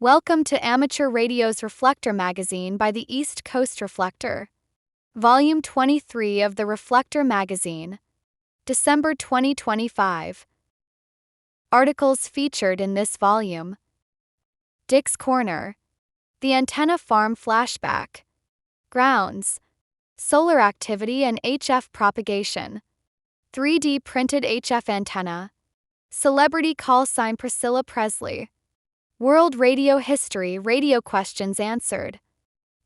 Welcome to Amateur Radio's Reflector Magazine by the East Coast Reflector. Volume 23 of the Reflector Magazine, December 2025. Articles featured in this volume: Dick's Corner, The Antenna Farm Flashback, Grounds, Solar Activity and HF Propagation, 3D Printed HF Antenna, Celebrity Callsign Priscilla Presley, World Radio History Radio Questions Answered.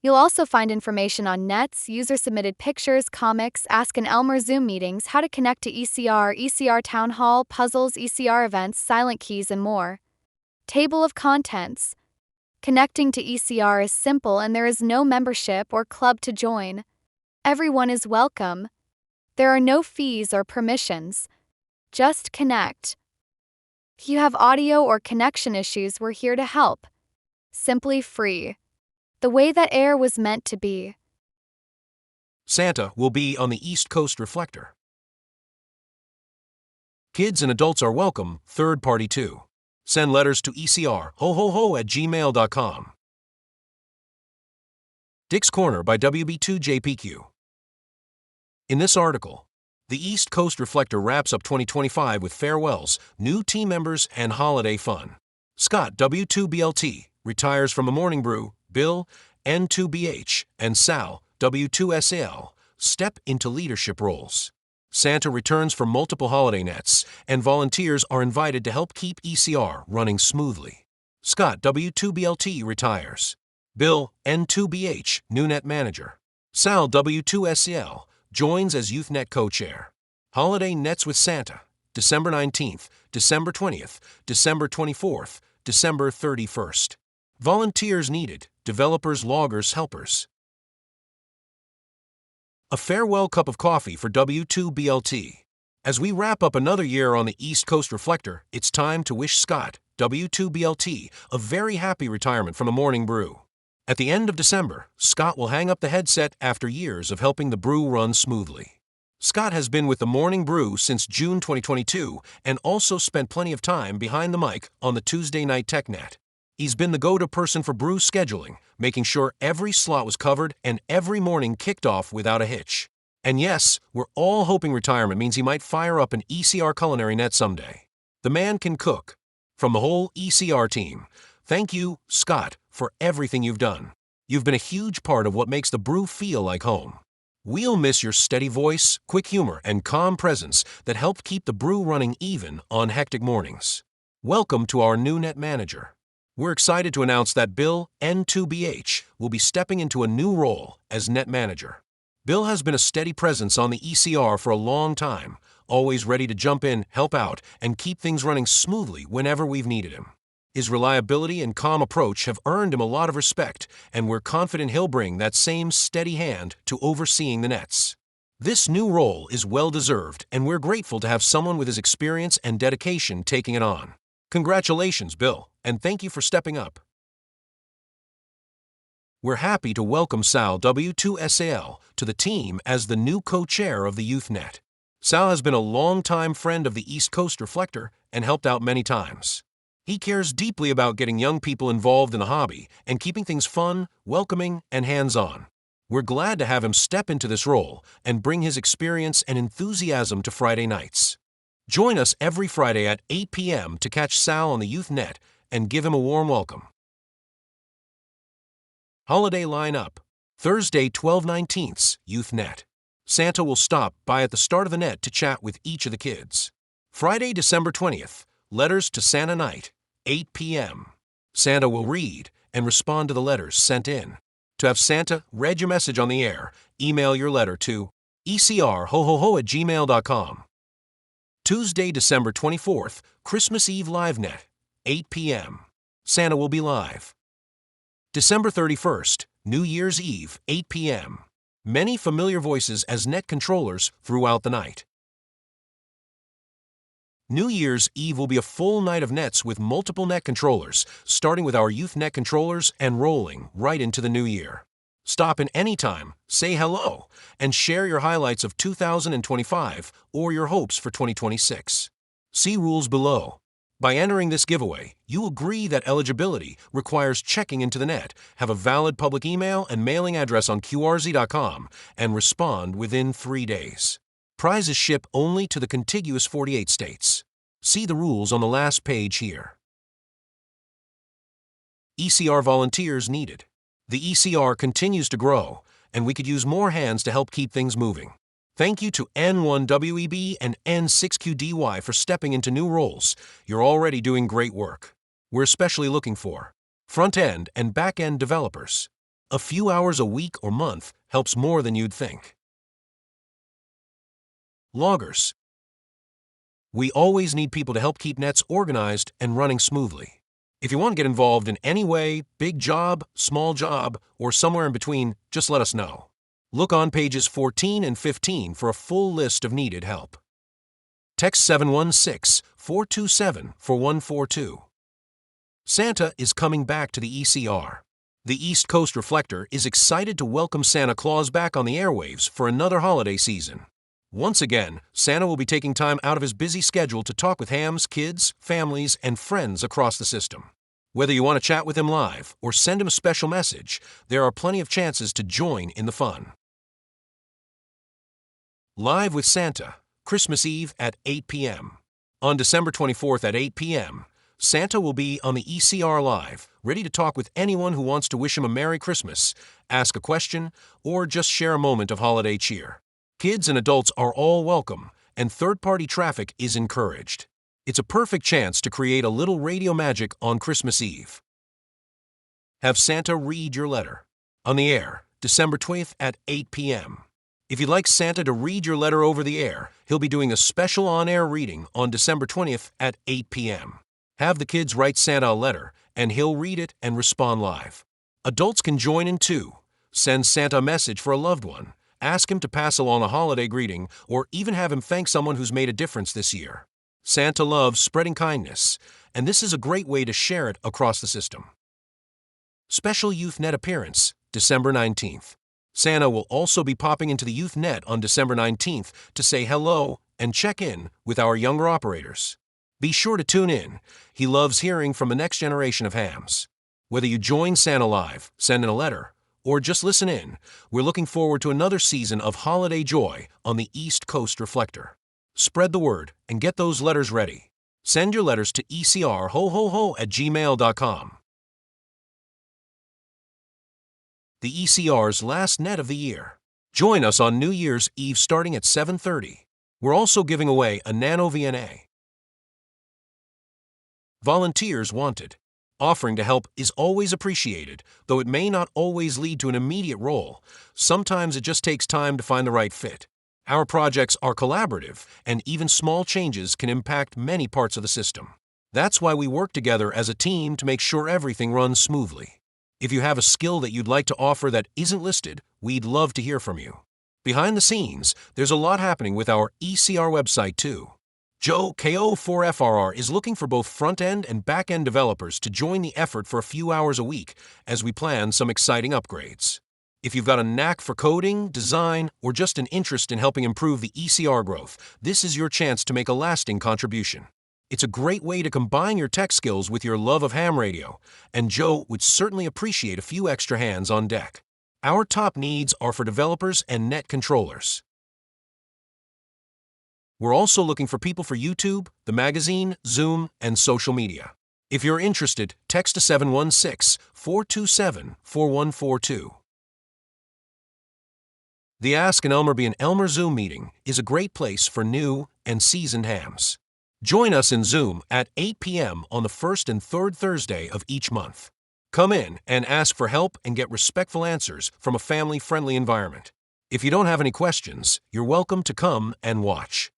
You'll also find information on nets, user-submitted pictures, comics, Ask an Elmer Zoom meetings, how to connect to ECR, ECR Town Hall, puzzles, ECR events, silent keys, and more. Table of Contents. Connecting to ECR is simple and there is no membership or club to join. Everyone is welcome. There are no fees or permissions. Just connect. If you have audio or connection issues, we're here to help. Simply free. The way that air was meant to be. Santa will be on the East Coast Reflector. Kids and adults are welcome, third party too. Send letters to ECRHoHoHo@gmail.com. Dick's Corner by WB2JPQ. In this article, the East Coast Reflector wraps up 2025 with farewells, new team members, and holiday fun. Scott, W2BLT, retires from a morning brew. Bill, N2BH, and Sal, W2SAL, step into leadership roles. Santa returns for multiple holiday nets, and volunteers are invited to help keep ECR running smoothly. Scott, W2BLT, retires. Bill, N2BH, new net manager. Sal, W2SAL, joins as YouthNet co-chair. Holiday Nets with Santa, December 19th, December 20th, December 24th, December 31st. Volunteers needed, developers, loggers, helpers. A farewell cup of coffee for W2BLT. As we wrap up another year on the East Coast Reflector, it's time to wish Scott, W2BLT, a very happy retirement from a morning brew. At the end of December, Scott will hang up the headset after years of helping the brew run smoothly. Scott has been with the Morning Brew since June 2022 and also spent plenty of time behind the mic on the Tuesday Night TechNet. He's been the go-to person for brew scheduling, making sure every slot was covered and every morning kicked off without a hitch. And yes, we're all hoping retirement means he might fire up an ECR culinary net someday. The man can cook. From the whole ECR team, thank you, Scott, for everything you've done. You've been a huge part of what makes the brew feel like home. We'll miss your steady voice, quick humor, and calm presence that helped keep the brew running even on hectic mornings. Welcome to our new net manager. We're excited to announce that Bill, N2BH, will be stepping into a new role as net manager. Bill has been a steady presence on the ECR for a long time, always ready to jump in, help out, and keep things running smoothly whenever we've needed him. His reliability and calm approach have earned him a lot of respect, and we're confident he'll bring that same steady hand to overseeing the nets. This new role is well-deserved, and we're grateful to have someone with his experience and dedication taking it on. Congratulations, Bill, and thank you for stepping up. We're happy to welcome Sal, W2SAL, to the team as the new co-chair of the YouthNet. Sal has been a long-time friend of the East Coast Reflector and helped out many times. He cares deeply about getting young people involved in the hobby and keeping things fun, welcoming, and hands-on. We're glad to have him step into this role and bring his experience and enthusiasm to Friday nights. Join us every Friday at 8 p.m. to catch Sal on the YouthNet and give him a warm welcome. Holiday lineup. Thursday, 12/19, YouthNet. Santa will stop by at the start of the net to chat with each of the kids. Friday, December 20th, Letters to Santa Night, 8 p.m. Santa will read and respond to the letters sent in. To have Santa read your message on the air, email your letter to ECRHoHoHo@gmail.com. Tuesday, December 24th, Christmas Eve LiveNet, 8 p.m. Santa will be live. December 31st, New Year's Eve, 8 p.m. Many familiar voices as net controllers throughout the night. New Year's Eve will be a full night of nets with multiple net controllers, starting with our YouthNet controllers and rolling right into the new year. Stop in any time, say hello, and share your highlights of 2025 or your hopes for 2026. See rules below. By entering this giveaway, you agree that eligibility requires checking into the net, have a valid public email and mailing address on QRZ.com, and respond within 3 days. Prizes ship only to the contiguous 48 states. See the rules on the last page here. ECR volunteers needed. The ECR continues to grow, and we could use more hands to help keep things moving. Thank you to N1WEB and N6QDY for stepping into new roles. You're already doing great work. We're especially looking for front-end and back-end developers. A few hours a week or month helps more than you'd think. Loggers. We always need people to help keep nets organized and running smoothly. If you want to get involved in any way, big job, small job, or somewhere in between, just let us know. Look on pages 14 and 15 for a full list of needed help. Text 716-427-4142. Santa is coming back to the ECR. The East Coast Reflector is excited to welcome Santa Claus back on the airwaves for another holiday season. Once again, Santa will be taking time out of his busy schedule to talk with hams, kids, families, and friends across the system. Whether you want to chat with him live or send him a special message, there are plenty of chances to join in the fun. Live with Santa, Christmas Eve at 8 p.m. On December 24th at 8 p.m., Santa will be on the ECR Live, ready to talk with anyone who wants to wish him a Merry Christmas, ask a question, or just share a moment of holiday cheer. Kids and adults are all welcome, and third-party traffic is encouraged. It's a perfect chance to create a little radio magic on Christmas Eve. Have Santa read your letter. On the air, December 20th at 8 p.m. If you'd like Santa to read your letter over the air, he'll be doing a special on-air reading on December 20th at 8 p.m. Have the kids write Santa a letter, and he'll read it and respond live. Adults can join in too. Send Santa a message for a loved one, ask him to pass along a holiday greeting, or even have him thank someone who's made a difference this year. Santa loves spreading kindness, and this is a great way to share it across the system. Special Youth Net appearance, December 19th. Santa will also be popping into the Youth Net on December 19th to say hello and check in with our younger operators. Be sure to tune in. He loves hearing from the next generation of hams. Whether you join Santa Live, send in a letter, or just listen in, we're looking forward to another season of holiday joy on the East Coast Reflector. Spread the word and get those letters ready. Send your letters to ECRHoHoHo@gmail.com. The ECR's last net of the year. Join us on New Year's Eve starting at 7:30. We're also giving away a Nano VNA. Volunteers wanted. Offering to help is always appreciated, though it may not always lead to an immediate role. Sometimes it just takes time to find the right fit. Our projects are collaborative, and even small changes can impact many parts of the system. That's why we work together as a team to make sure everything runs smoothly. If you have a skill that you'd like to offer that isn't listed, we'd love to hear from you. Behind the scenes, there's a lot happening with our ECR website too. Joe KO4FRR is looking for both front-end and back-end developers to join the effort for a few hours a week as we plan some exciting upgrades. If you've got a knack for coding, design, or just an interest in helping improve the ECR growth, this is your chance to make a lasting contribution. It's a great way to combine your tech skills with your love of ham radio, and Joe would certainly appreciate a few extra hands on deck. Our top needs are for developers and net controllers. We're also looking for people for YouTube, the magazine, Zoom, and social media. If you're interested, text to 716-427-4142. The Ask an Elmer Be an Elmer Zoom meeting is a great place for new and seasoned hams. Join us in Zoom at 8 p.m. on the first and third Thursday of each month. Come in and ask for help and get respectful answers from a family-friendly environment. If you don't have any questions, you're welcome to come and watch.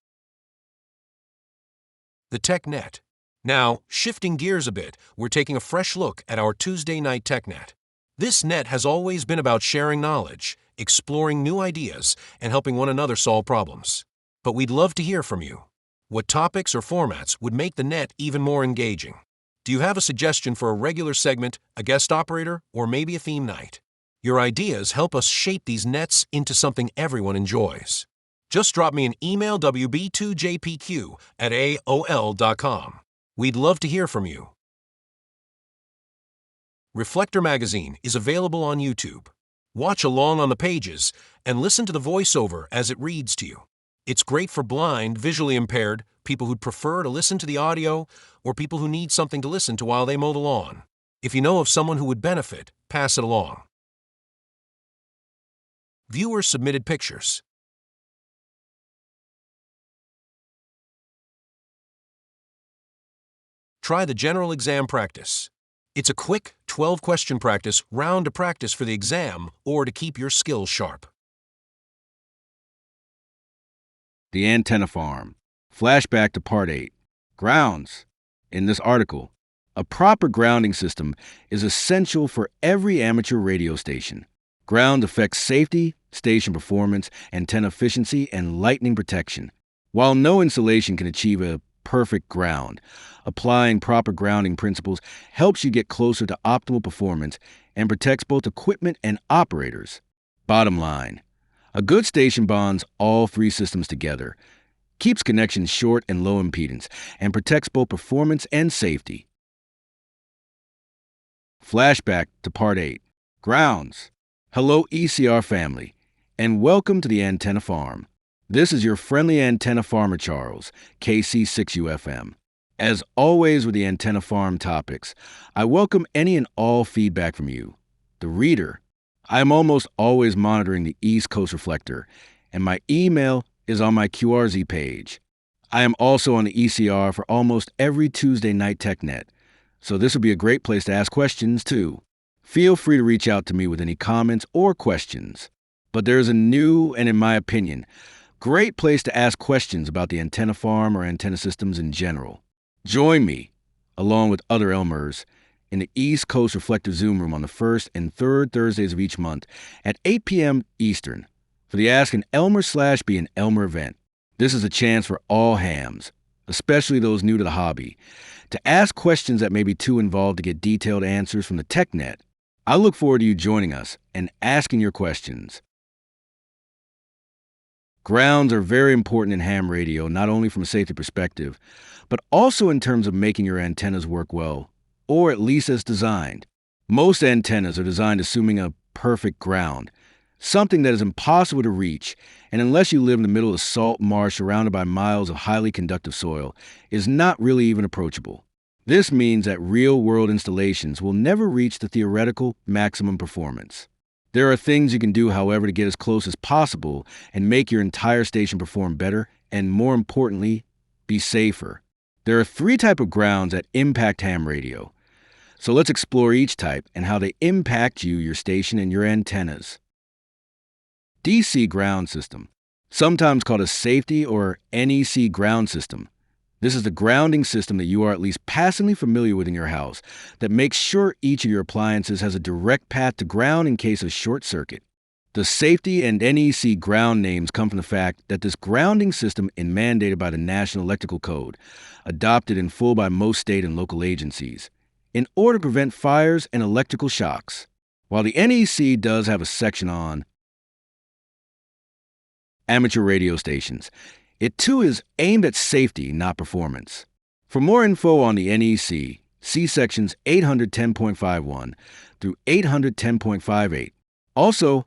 The TechNet. Now, shifting gears a bit, we're taking a fresh look at our Tuesday night TechNet. This net has always been about sharing knowledge, exploring new ideas, and helping one another solve problems. But we'd love to hear from you. What topics or formats would make the net even more engaging? Do you have a suggestion for a regular segment, a guest operator, or maybe a theme night? Your ideas help us shape these nets into something everyone enjoys. Just drop me an email wb2jpq@aol.com. We'd love to hear from you. Reflector Magazine is available on YouTube. Watch along on the pages and listen to the voiceover as it reads to you. It's great for blind, visually impaired, people who'd prefer to listen to the audio, or people who need something to listen to while they mow the lawn. If you know of someone who would benefit, pass it along. Viewer submitted pictures. Try the general exam practice. It's a quick 12-question practice round to practice for the exam or to keep your skills sharp. The Antenna Farm. Flashback to Part 8. Grounds. In this article, a proper grounding system is essential for every amateur radio station. Ground affects safety, station performance, antenna efficiency, and lightning protection. While no installation can achieve a perfect ground, applying proper grounding principles helps you get closer to optimal performance and protects both equipment and operators. Bottom line, a good station bonds all three systems together, keeps connections short and low impedance, and protects both performance and safety. Flashback to Part 8. Grounds. Hello ECR family, and welcome to the Antenna Farm. This is your friendly antenna farmer Charles, KC6UFM. As always with the Antenna Farm topics, I welcome any and all feedback from you, the reader. I am almost always monitoring the East Coast Reflector, and my email is on my QRZ page. I am also on the ECR for almost every Tuesday night TechNet, so this would be a great place to ask questions too. Feel free to reach out to me with any comments or questions. But there is a new, and in my opinion, great place to ask questions about the antenna farm or antenna systems in general. Join me, along with other Elmers, in the East Coast Reflector Zoom room on the first and third Thursdays of each month at 8 p.m. Eastern for the Ask an Elmer/Be an Elmer event. This is a chance for all hams, especially those new to the hobby, to ask questions that may be too involved to get detailed answers from the TechNet. I look forward to you joining us and asking your questions. Grounds are very important in ham radio, not only from a safety perspective, but also in terms of making your antennas work well, or at least as designed. Most antennas are designed assuming a perfect ground, something that is impossible to reach, and unless you live in the middle of salt marsh surrounded by miles of highly conductive soil, is not really even approachable. This means that real-world installations will never reach the theoretical maximum performance. There are things you can do, however, to get as close as possible and make your entire station perform better and, more importantly, be safer. There are three types of grounds that impact ham radio. So let's explore each type and how they impact you, your station, and your antennas. DC ground system, sometimes called a safety or NEC ground system. This is the grounding system that you are at least passively familiar with in your house that makes sure each of your appliances has a direct path to ground in case of short circuit. The safety and NEC ground names come from the fact that this grounding system is mandated by the National Electrical Code, adopted in full by most state and local agencies, in order to prevent fires and electrical shocks. While the NEC does have a section on amateur radio stations, it too is aimed at safety, not performance. For more info on the NEC, see sections 810.51 through 810.58. Also,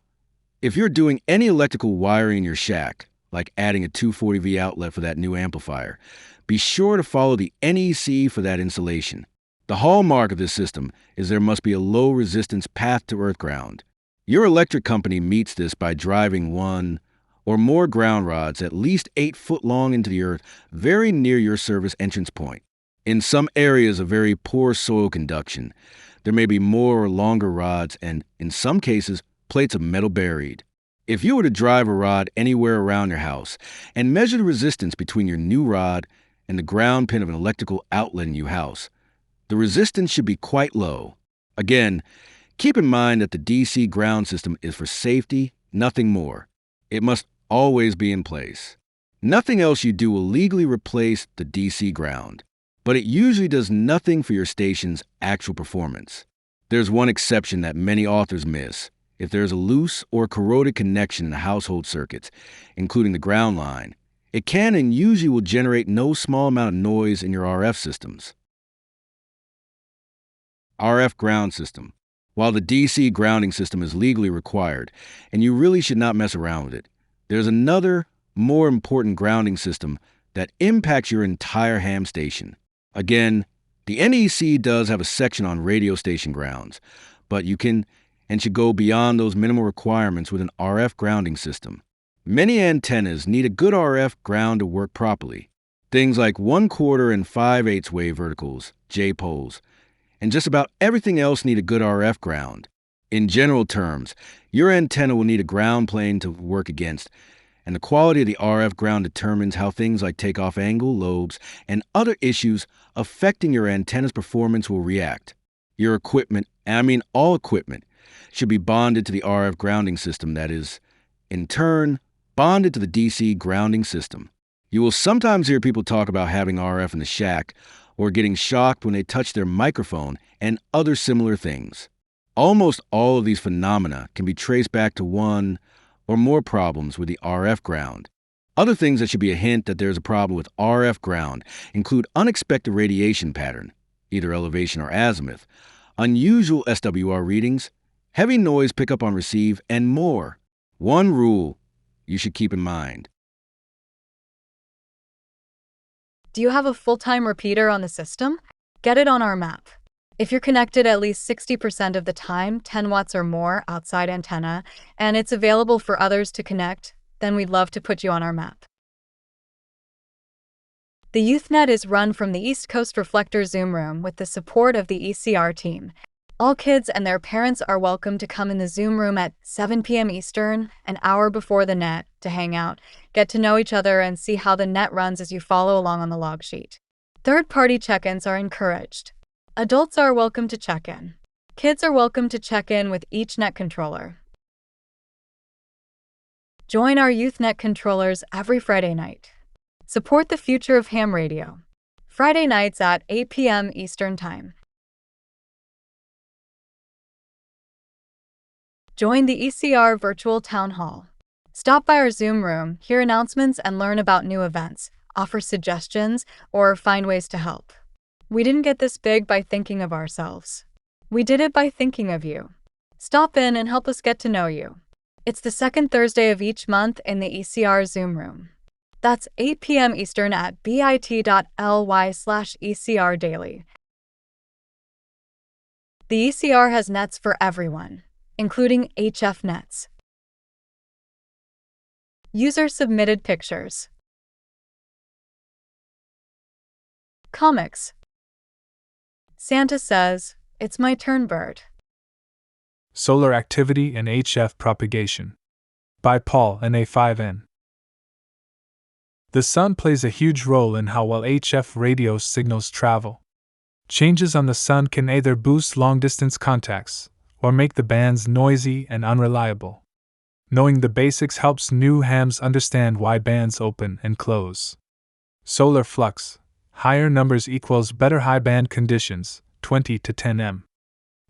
if you're doing any electrical wiring in your shack, like adding a 240V outlet for that new amplifier, be sure to follow the NEC for that installation. The hallmark of this system is there must be a low resistance path to earth ground. Your electric company meets this by driving one or more ground rods at least 8 foot long into the earth very near your service entrance point. In some areas of very poor soil conduction, there may be more or longer rods and, in some cases, plates of metal buried. If you were to drive a rod anywhere around your house and measure the resistance between your new rod and the ground pin of an electrical outlet in your house, the resistance should be quite low. Again, keep in mind that the DC ground system is for safety, nothing more. It must always be in place. Nothing else you do will legally replace the DC ground, but it usually does nothing for your station's actual performance. There's one exception that many authors miss. If there's a loose or corroded connection in the household circuits, including the ground line, it can and usually will generate no small amount of noise in your RF systems. RF ground system. While the DC grounding system is legally required, and you really should not mess around with it, there's another, more important grounding system that impacts your entire ham station. Again, the NEC does have a section on radio station grounds, but you can and should go beyond those minimal requirements with an RF grounding system. Many antennas need a good RF ground to work properly. Things like 1/4 and 5/8 wave verticals, J-poles, and just about everything else need a good RF ground. In general terms, your antenna will need a ground plane to work against, and the quality of the RF ground determines how things like takeoff angle, lobes, and other issues affecting your antenna's performance will react. Your equipment, and I mean all equipment, should be bonded to the RF grounding system that is, in turn, bonded to the DC grounding system. You will sometimes hear people talk about having RF in the shack or getting shocked when they touch their microphone and other similar things. Almost all of these phenomena can be traced back to one or more problems with the RF ground. Other things that should be a hint that there's a problem with RF ground include unexpected radiation pattern, either elevation or azimuth, unusual SWR readings, heavy noise pickup on receive, and more. One rule you should keep in mind. Do you have a full-time repeater on the system? Get it on our map. If you're connected at least 60% of the time, 10 watts or more outside antenna, and it's available for others to connect, then we'd love to put you on our map. The YouthNet is run from the East Coast Reflector Zoom room with the support of the ECR team. All kids and their parents are welcome to come in the Zoom room at 7 p.m. Eastern, an hour before the net, to hang out, get to know each other, and see how the net runs as you follow along on the log sheet. Third-party check-ins are encouraged. Adults are welcome to check in. Kids are welcome to check in with each net controller. Join our YouthNet controllers every Friday night. Support the future of ham radio. Friday nights at 8 p.m. Eastern Time. Join the ECR Virtual Town Hall. Stop by our Zoom room, hear announcements, and learn about new events, offer suggestions, or find ways to help. We didn't get this big by thinking of ourselves. We did it by thinking of you. Stop in and help us get to know you. It's the second Thursday of each month in the ECR Zoom room. That's 8 p.m. Eastern at bit.ly/ECR daily. The ECR has nets for everyone, including HF nets. User-submitted pictures. Comics. Santa says, "It's my turn, bird." Solar Activity and HF Propagation by Paul and A5N. The sun plays a huge role in how well HF radio signals travel. Changes on the sun can either boost long-distance contacts or make the bands noisy and unreliable. Knowing the basics helps new hams understand why bands open and close. Solar flux, higher numbers equals better high band conditions, 20 to 10 m.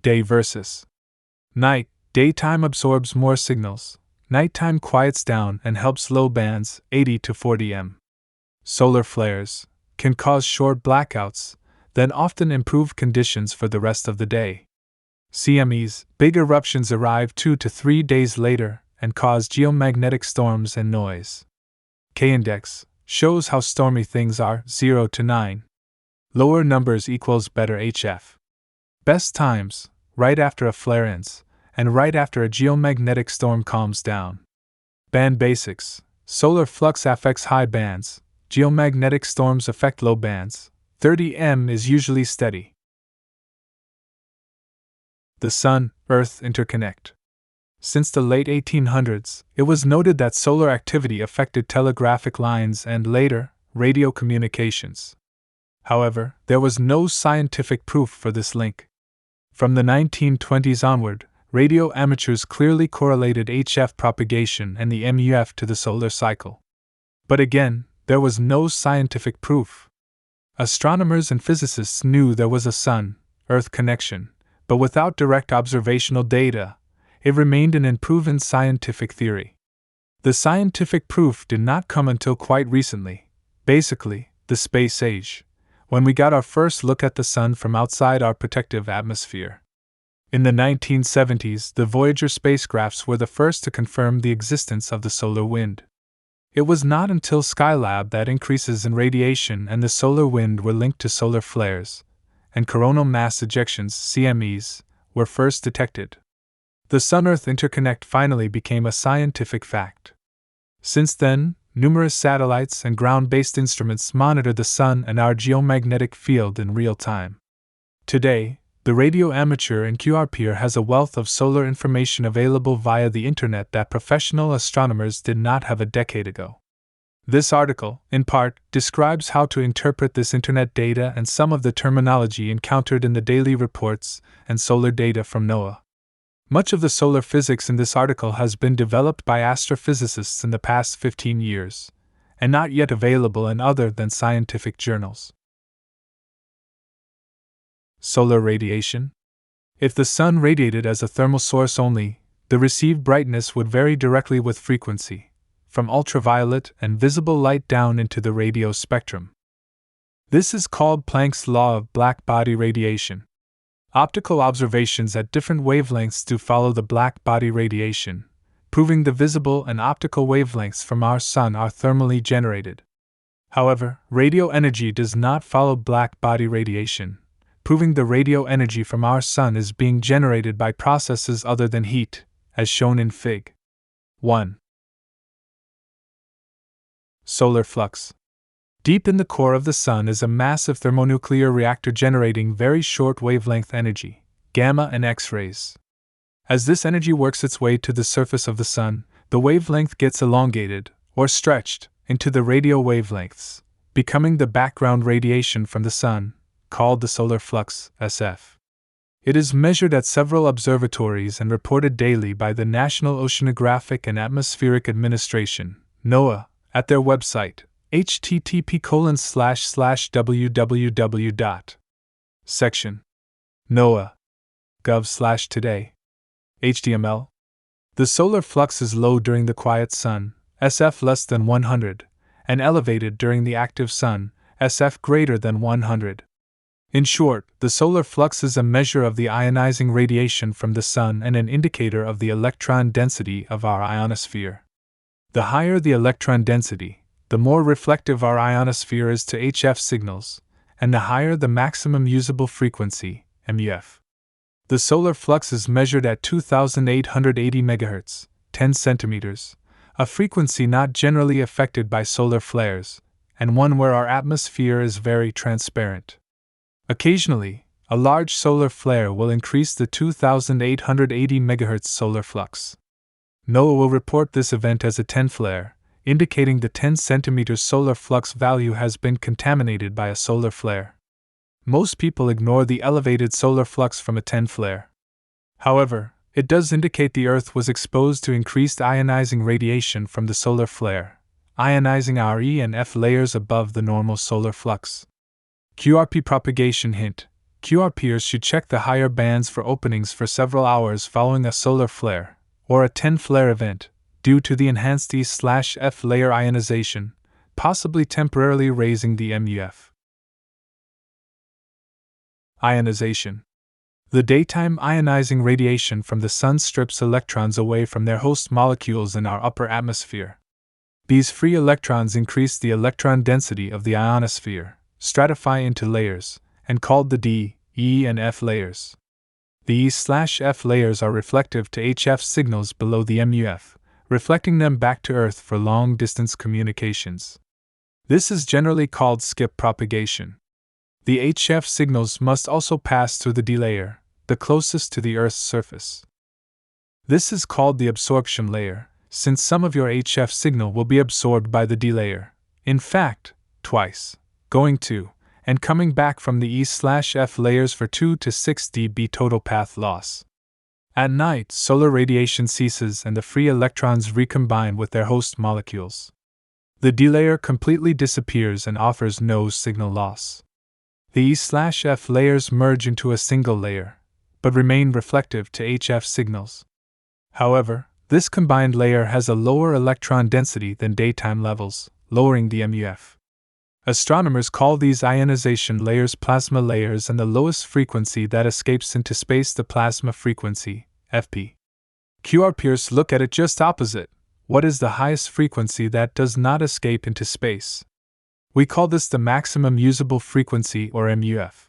Day versus night, daytime absorbs more signals, nighttime quiets down and helps low bands, 80 to 40 m. Solar flares can cause short blackouts, then often improve conditions for the rest of the day. CMEs, big eruptions arrive 2 to 3 days later and cause geomagnetic storms and noise. K-index shows how stormy things are, 0 to 9. Lower numbers equals better HF. Best times, right after a flare ends, and right after a geomagnetic storm calms down. Band basics, solar flux affects high bands, geomagnetic storms affect low bands, 30 m is usually steady. The Sun, Earth interconnect. Since the late 1800s, it was noted that solar activity affected telegraphic lines and, later, radio communications. However, there was no scientific proof for this link. From the 1920s onward, radio amateurs clearly correlated HF propagation and the MUF to the solar cycle. But again, there was no scientific proof. Astronomers and physicists knew there was a Sun-Earth connection, but without direct observational data, it remained an unproven scientific theory. The scientific proof did not come until quite recently, basically, the space age, when we got our first look at the sun from outside our protective atmosphere. In the 1970s, the Voyager spacecrafts were the first to confirm the existence of the solar wind. It was not until Skylab that increases in radiation and the solar wind were linked to solar flares, and coronal mass ejections (CMEs) were first detected. The Sun-Earth interconnect finally became a scientific fact. Since then, numerous satellites and ground-based instruments monitor the sun and our geomagnetic field in real time. Today, the radio amateur in QRPR has a wealth of solar information available via the internet that professional astronomers did not have a decade ago. This article, in part, describes how to interpret this internet data and some of the terminology encountered in the daily reports and solar data from NOAA. Much of the solar physics in this article has been developed by astrophysicists in the past 15 years, and not yet available in other than scientific journals. Solar radiation. If the sun radiated as a thermal source only, the received brightness would vary directly with frequency, from ultraviolet and visible light down into the radio spectrum. This is called Planck's law of black-body radiation. Optical observations at different wavelengths do follow the black-body radiation, proving the visible and optical wavelengths from our sun are thermally generated. However, radio energy does not follow black-body radiation, proving the radio energy from our sun is being generated by processes other than heat, as shown in Fig. 1. Solar flux. Deep in the core of the sun is a massive thermonuclear reactor generating very short wavelength energy, gamma and X-rays. As this energy works its way to the surface of the sun, the wavelength gets elongated, or stretched, into the radio wavelengths, becoming the background radiation from the sun, called the solar flux, SF. It is measured at several observatories and reported daily by the National Oceanographic and Atmospheric Administration, NOAA, at their website, http://www. Section. NOAA.gov/today. HTML. The solar flux is low during the quiet sun, SF less than 100, and elevated during the active sun, SF greater than 100. In short, the solar flux is a measure of the ionizing radiation from the sun and an indicator of the electron density of our ionosphere. The higher the electron density, the more reflective our ionosphere is to HF signals, and the higher the maximum usable frequency, MUF. The solar flux is measured at 2880 MHz, 10 centimeters, a frequency not generally affected by solar flares, and one where our atmosphere is very transparent. Occasionally, a large solar flare will increase the 2880 MHz solar flux. NOAA will report this event as a 10 flare, indicating the 10 cm solar flux value has been contaminated by a solar flare. Most people ignore the elevated solar flux from a 10 flare. However, it does indicate the Earth was exposed to increased ionizing radiation from the solar flare, ionizing our E and F layers above the normal solar flux. QRP propagation hint: QRPers should check the higher bands for openings for several hours following a solar flare, or a 10 flare event, due to the enhanced E/F layer ionization, possibly temporarily raising the MUF. Ionization. The daytime ionizing radiation from the sun strips electrons away from their host molecules in our upper atmosphere. These free electrons increase the electron density of the ionosphere, stratify into layers, and called the D, E, and F layers. The E/F layers are reflective to HF signals below the MUF, reflecting them back to Earth for long-distance communications. This is generally called skip propagation. The HF signals must also pass through the D layer, the closest to the Earth's surface. This is called the absorption layer, since some of your HF signal will be absorbed by the D layer, in fact, twice, going to and coming back from the E/F layers for 2 to 6 dB total path loss. At night, solar radiation ceases and the free electrons recombine with their host molecules. The D layer completely disappears and offers no signal loss. The E/F layers merge into a single layer, but remain reflective to HF signals. However, this combined layer has a lower electron density than daytime levels, lowering the MUF. Astronomers call these ionization layers plasma layers, and the lowest frequency that escapes into space the plasma frequency, FP. QR peers look at it just opposite. What is the highest frequency that does not escape into space? We call this the maximum usable frequency, or MUF.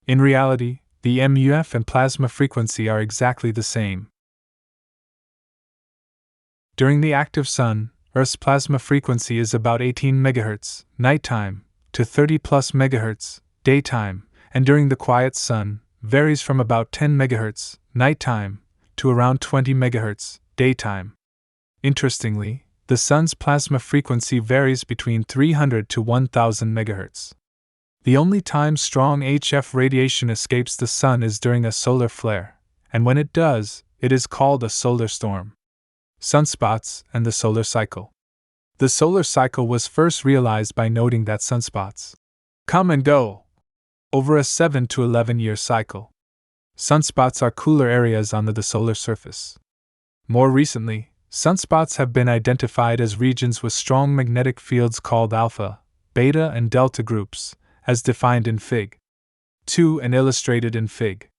In reality, the MUF and plasma frequency are exactly the same. During the active sun, Earth's plasma frequency is about 18 MHz, nighttime, to 30 plus MHz, daytime, and during the quiet sun, varies from about 10 MHz, nighttime, to around 20 MHz, daytime. Interestingly, the sun's plasma frequency varies between 300 to 1000 MHz. The only time strong HF radiation escapes the sun is during a solar flare, and when it does, it is called a solar storm. Sunspots and the solar cycle. The solar cycle was first realized by noting that sunspots come and go over a 7 to 11-year cycle. Sunspots are cooler areas on the solar surface. More recently, sunspots have been identified as regions with strong magnetic fields called alpha, beta, and delta groups, as defined in Fig. 2 and illustrated in Fig.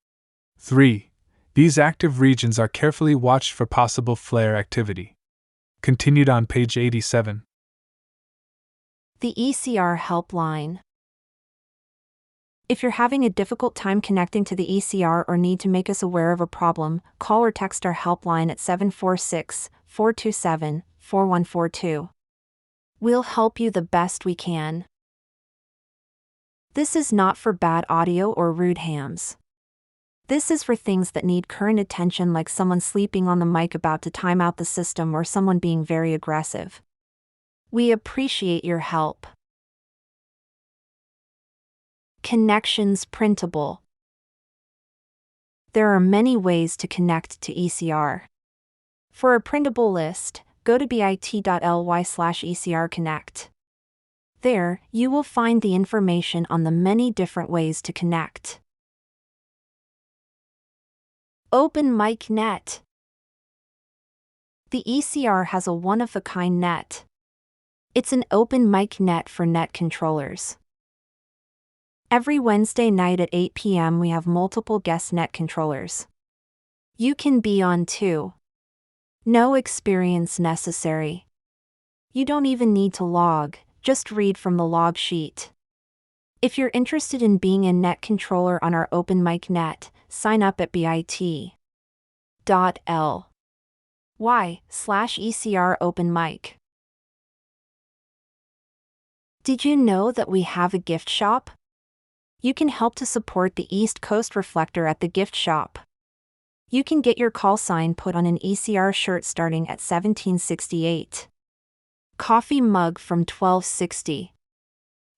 3. These active regions are carefully watched for possible flare activity. Continued on page 87. The ECR helpline. If you're having a difficult time connecting to the ECR or need to make us aware of a problem, call or text our helpline at 746-427-4142. We'll help you the best we can. This is not for bad audio or rude hams. This is for things that need current attention, like someone sleeping on the mic about to time out the system or someone being very aggressive. We appreciate your help. Connections printable. There are many ways to connect to ECR. For a printable list, go to bit.ly/ECRConnect. There, you will find the information on the many different ways to connect. Open Mic Net. The ECR has a one-of-a-kind net. It's an open mic net for net controllers. Every Wednesday night at 8 p.m. we have multiple guest net controllers. You can be on too. No experience necessary. You don't even need to log, just read from the log sheet. If you're interested in being a net controller on our open mic net, sign up at bit.ly/ECR open mic. Did you know that we have a gift shop? You can help to support the East Coast Reflector at the gift shop. You can get your Callsign put on an ECR shirt starting at $17.68. Coffee mug from $12.60.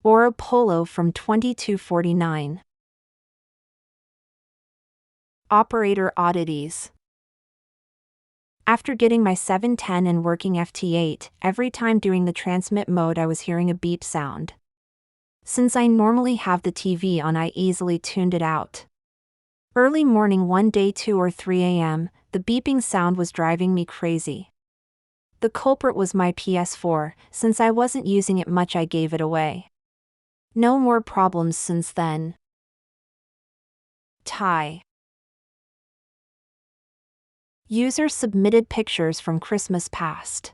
Or a polo from $22.49. Operator oddities. After getting my 710 and working FT8, every time during the transmit mode I was hearing a beep sound. Since I normally have the TV on, I easily tuned it out. Early morning one day 2 or 3 a.m., the beeping sound was driving me crazy. The culprit was my PS4, since I wasn't using it much I gave it away. No more problems since then. Tie. User submitted pictures from Christmas past.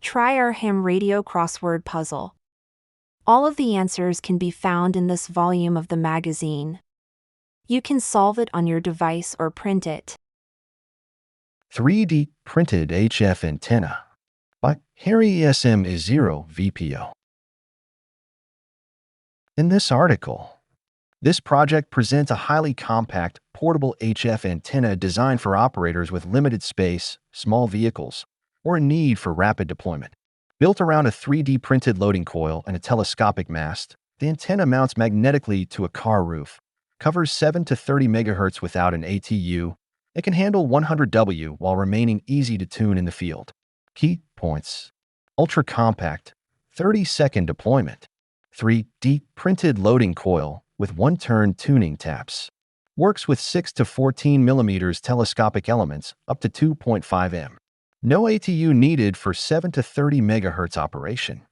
Try our ham radio crossword puzzle. All of the answers can be found in this volume of the magazine. You can solve it on your device or print it. 3D Printed HF Antenna by Harry ESM is 0 VPO. In this article, this project presents a highly compact, portable HF antenna designed for operators with limited space, small vehicles, or a need for rapid deployment. Built around a 3D printed loading coil and a telescopic mast, the antenna mounts magnetically to a car roof, covers 7 to 30 MHz without an ATU, and can handle 100 W while remaining easy to tune in the field. Key points: ultra compact, 30-second deployment, 3D printed loading coil with one-turn tuning taps. Works with 6 to 14 mm telescopic elements up to 2.5 m. No ATU needed for 7 to 30 MHz operation.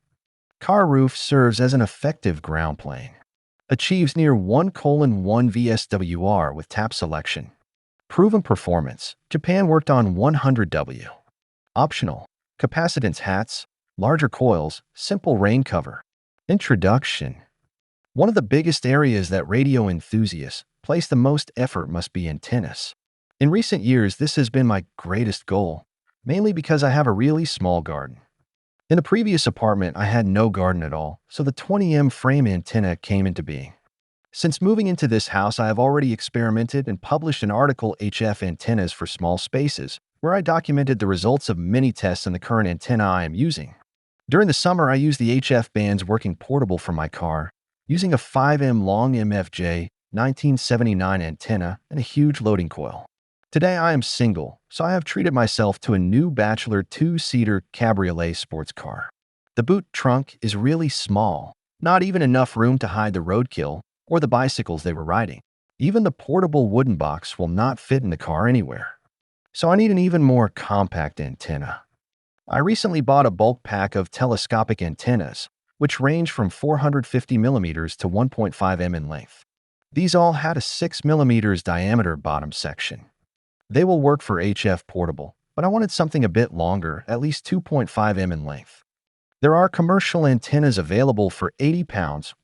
Car roof serves as an effective ground plane. Achieves near 1:1 VSWR with tap selection. Proven performance. Japan worked on 100W. Optional. Capacitance hats, larger coils, simple rain cover. Introduction. One of the biggest areas that radio enthusiasts place the most effort must be antennas. In recent years, this has been my greatest goal, mainly because I have a really small garden. In the previous apartment, I had no garden at all, so the 20M frame antenna came into being. Since moving into this house, I have already experimented and published an article, HF Antennas for Small Spaces, where I documented the results of many tests in the current antenna I am using. During the summer, I used the HF bands working portable from my car, using a 5M long MFJ 1979 antenna and a huge loading coil. Today I am single, so I have treated myself to a new Bachelor 2-seater cabriolet sports car. The boot trunk is really small, not even enough room to hide the roadkill or the bicycles they were riding. Even the portable wooden box will not fit in the car anywhere. So I need an even more compact antenna. I recently bought a bulk pack of telescopic antennas, which range from 450 mm to 1.5 m in length. These all had a 6 mm diameter bottom section. They will work for HF portable, but I wanted something a bit longer, at least 2.5 m in length. There are commercial antennas available for £80,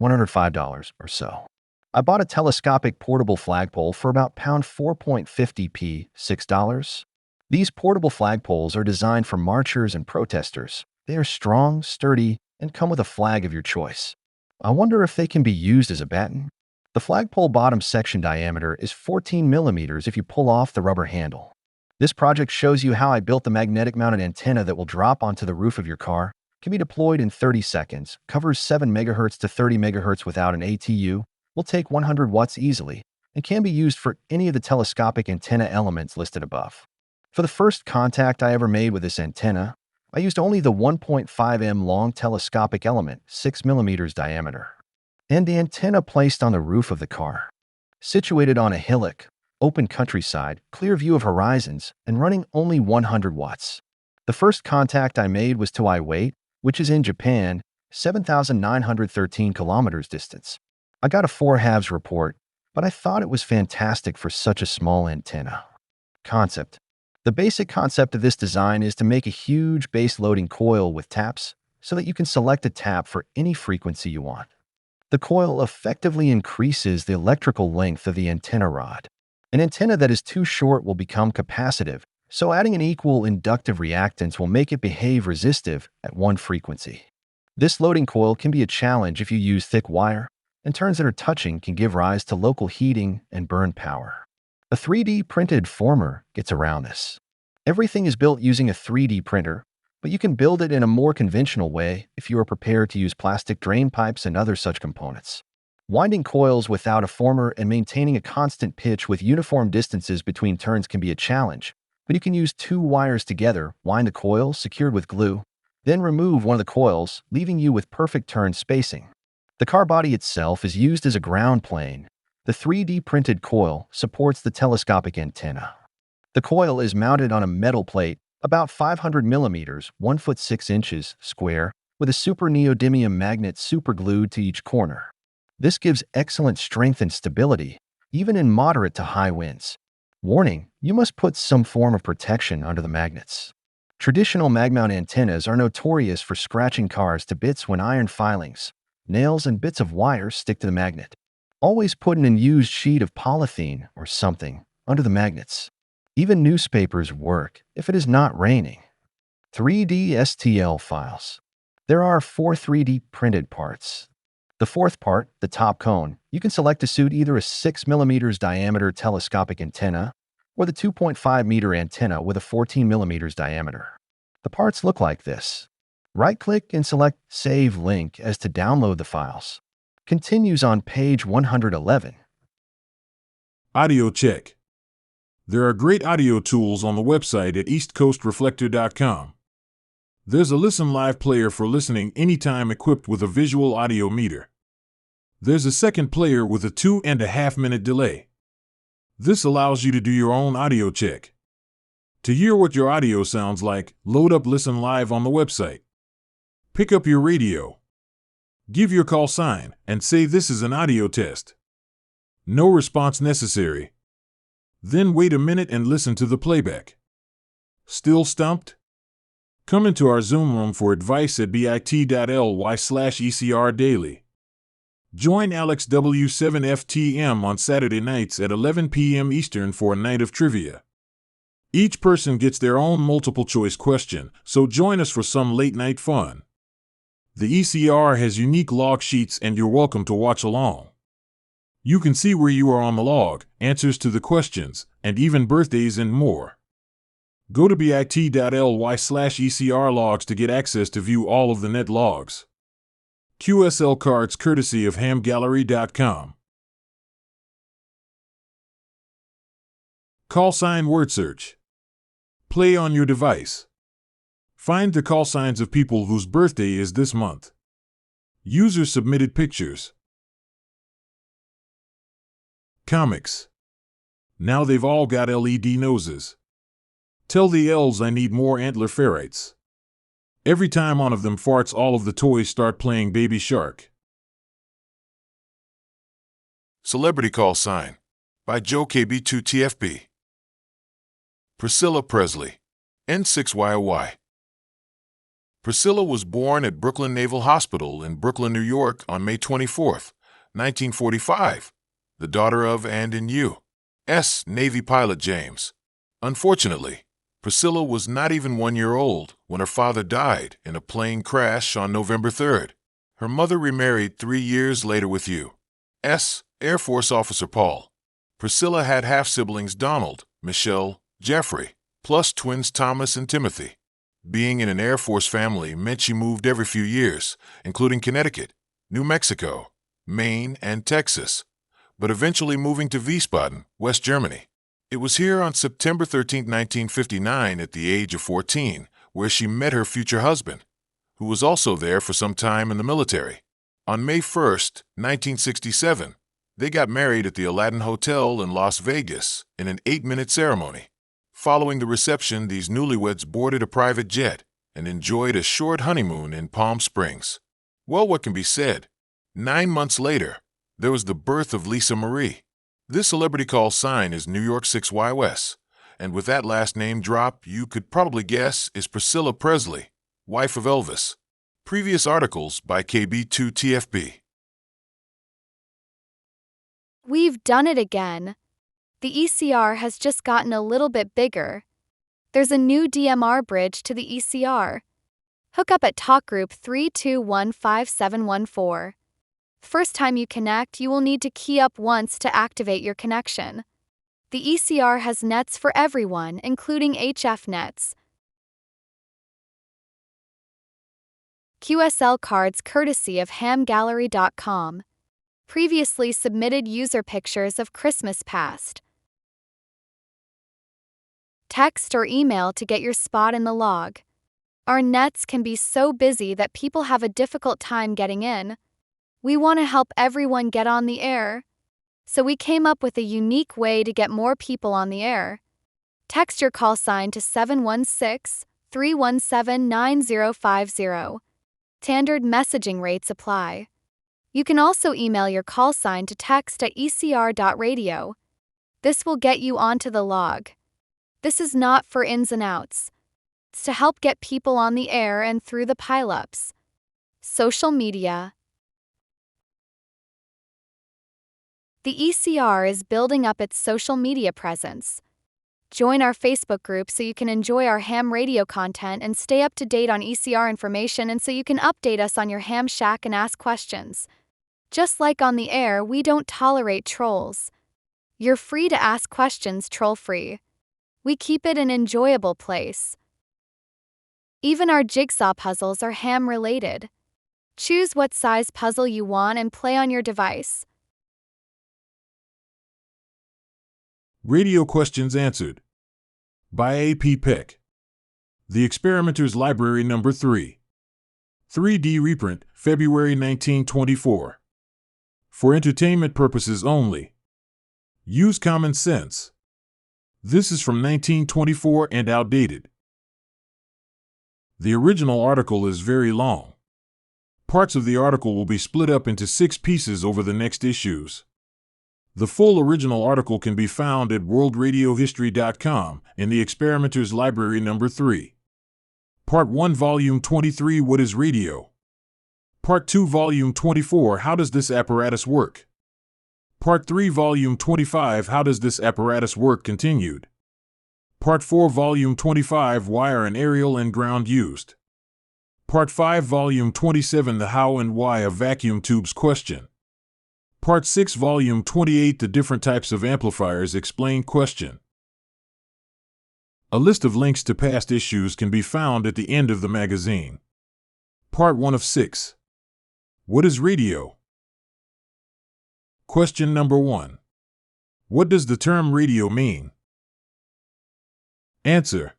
$105 or so. I bought a telescopic portable flagpole for about £4.50, $6. These portable flagpoles are designed for marchers and protesters. They are strong, sturdy, and come with a flag of your choice. I wonder if they can be used as a baton. The flagpole bottom section diameter is 14 mm if you pull off the rubber handle. This project shows you how I built the magnetic mounted antenna that will drop onto the roof of your car, can be deployed in 30 seconds, covers 7 MHz to 30 MHz without an ATU, will take 100 watts easily, and can be used for any of the telescopic antenna elements listed above. For the first contact I ever made with this antenna, I used only the 1.5 m long telescopic element, 6 mm diameter, and the antenna placed on the roof of the car. Situated on a hillock, open countryside, clear view of horizons, and running only 100 watts. The first contact I made was to Iwate, which is in Japan, 7,913 kilometers distance. I got a 4/2 report, but I thought it was fantastic for such a small antenna. Concept. The basic concept of this design is to make a huge base loading coil with taps so that you can select a tap for any frequency you want. The coil effectively increases the electrical length of the antenna rod. An antenna that is too short will become capacitive, so adding an equal inductive reactance will make it behave resistive at one frequency. This loading coil can be a challenge if you use thick wire, and turns that are touching can give rise to local heating and burn power. A 3D printed former gets around this. Everything is built using a 3D printer, but you can build it in a more conventional way if you are prepared to use plastic drain pipes and other such components. Winding coils without a former and maintaining a constant pitch with uniform distances between turns can be a challenge, but you can use 2 wires together, wind the coil secured with glue, then remove one of the coils, leaving you with perfect turn spacing. The car body itself is used as a ground plane. The 3D printed coil supports the telescopic antenna. The coil is mounted on a metal plate about 500 mm, 1 foot 6 inches square, with a super neodymium magnet superglued to each corner. This gives excellent strength and stability, even in moderate to high winds. Warning, you must put some form of protection under the magnets. Traditional mag-mount antennas are notorious for scratching cars to bits when iron filings, nails, and bits of wire stick to the magnet. Always put an unused sheet of polythene or something under the magnets. Even newspapers work if it is not raining. 3D STL files. There are 4 3D printed parts. The fourth part, the top cone, you can select to suit either a 6 mm diameter telescopic antenna or the 2.5 meter antenna with a 14 mm diameter. The parts look like this. Right-click and select Save Link as to download the files. Continues on page 111. Audio check. There are great audio tools on the website at eastcoastreflector.com. There's a Listen Live player for listening anytime equipped with a visual audio meter. There's a second player with a 2.5 minute delay. This allows you to do your own audio check. To hear what your audio sounds like, load up Listen Live on the website. Pick up your radio. Give your call sign and say this is an audio test. No response necessary. Then wait a minute and listen to the playback. Still stumped? Come into our Zoom room for advice at bit.ly/ECR daily. Join Alex W7FTM on Saturday nights at 11 p.m. Eastern for a night of trivia. Each person gets their own multiple choice question, so join us for some late night fun. The ECR has unique log sheets and you're welcome to watch along. You can see where you are on the log, answers to the questions, and even birthdays and more. Go to bit.ly/ECR logs to get access to view all of the net logs. QSL cards courtesy of hamgallery.com. Callsign word search. Play on your device. Find the call signs of people whose birthday is this month. User submitted pictures. Comics. Now they've all got LED noses. Tell the elves I need more antler ferrites. Every time one of them farts, all of the toys start playing Baby Shark. Celebrity Call Sign by Joe KB2TFB. Priscilla Presley, N6YOY. Priscilla was born at Brooklyn Naval Hospital in Brooklyn, New York on May 24, 1945, the daughter of and in U.S. Navy pilot James. Unfortunately, Priscilla was not even 1 year old when her father died in a plane crash on November 3rd. Her mother remarried 3 years later with U.S. Air Force Officer Paul. Priscilla had half-siblings Donald, Michelle, Jeffrey, plus twins Thomas and Timothy. Being in an Air Force family meant she moved every few years, including Connecticut, New Mexico, Maine, and Texas, but eventually moving to Wiesbaden, West Germany. It was here on September 13, 1959, at the age of 14, where she met her future husband, who was also there for some time in the military. On May 1, 1967, they got married at the Aladdin Hotel in Las Vegas in an 8-minute ceremony. Following the reception, these newlyweds boarded a private jet and enjoyed a short honeymoon in Palm Springs. Well, what can be said? 9 months later, there was the birth of Lisa Marie. This celebrity call sign is New York 6YOS, and with that last name drop, you could probably guess is Priscilla Presley, wife of Elvis. Previous articles by KB2TFB. We've done it again. The ECR has just gotten a little bit bigger. There's a new DMR bridge to the ECR. Hook up at talk group 3215714. First time you connect, you will need to key up once to activate your connection. The ECR has nets for everyone, including HF nets. QSL cards courtesy of hamgallery.com. Previously submitted user pictures of Christmas past. Text or email to get your spot in the log. Our nets can be so busy that people have a difficult time getting in. We want to help everyone get on the air, so we came up with a unique way to get more people on the air. Text your call sign to 716-317-9050. Standard messaging rates apply. You can also email your call sign to text@ecr.radio. This will get you onto the log. This is not for ins and outs. It's to help get people on the air and through the pileups. Social media. The ECR is building up its social media presence. Join our Facebook group so you can enjoy our ham radio content and stay up to date on ECR information, and so you can update us on your ham shack and ask questions. Just like on the air, we don't tolerate trolls. You're free to ask questions troll-free. We keep it an enjoyable place. Even our jigsaw puzzles are ham-related. Choose what size puzzle you want and play on your device. Radio questions answered by A.P. Peck. The Experimenter's Library Number 3. 3D reprint, February 1924. For entertainment purposes only. Use common sense. This is from 1924 and outdated. The original article is very long. Parts of the article will be split up into 6 pieces over the next issues. The full original article can be found at worldradiohistory.com in the Experimenter's Library number 3. Part 1, Volume 23, What is Radio? Part 2, Volume 24, How does this apparatus work? Part 3, Volume 25, How does this apparatus work? Continued. Part 4, Volume 25, Why are an aerial and ground used? Part 5, Volume 27, The How and Why of Vacuum Tubes question. Part 6, Volume 28, The Different Types of Amplifiers explain question. A list of links to past issues can be found at the end of the magazine. Part 1 of 6. What is radio? Question number 1. What does the term radio mean? Answer.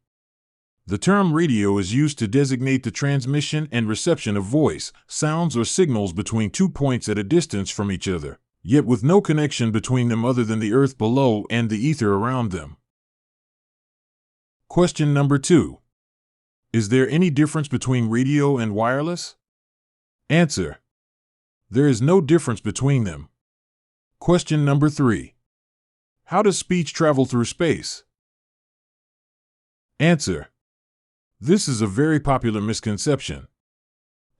The term radio is used to designate the transmission and reception of voice, sounds, or signals between 2 points at a distance from each other, yet with no connection between them other than the earth below and the ether around them. Question number 2. Is there any difference between radio and wireless? Answer. There is no difference between them. Question number 3. How does speech travel through space? Answer. This is a very popular misconception.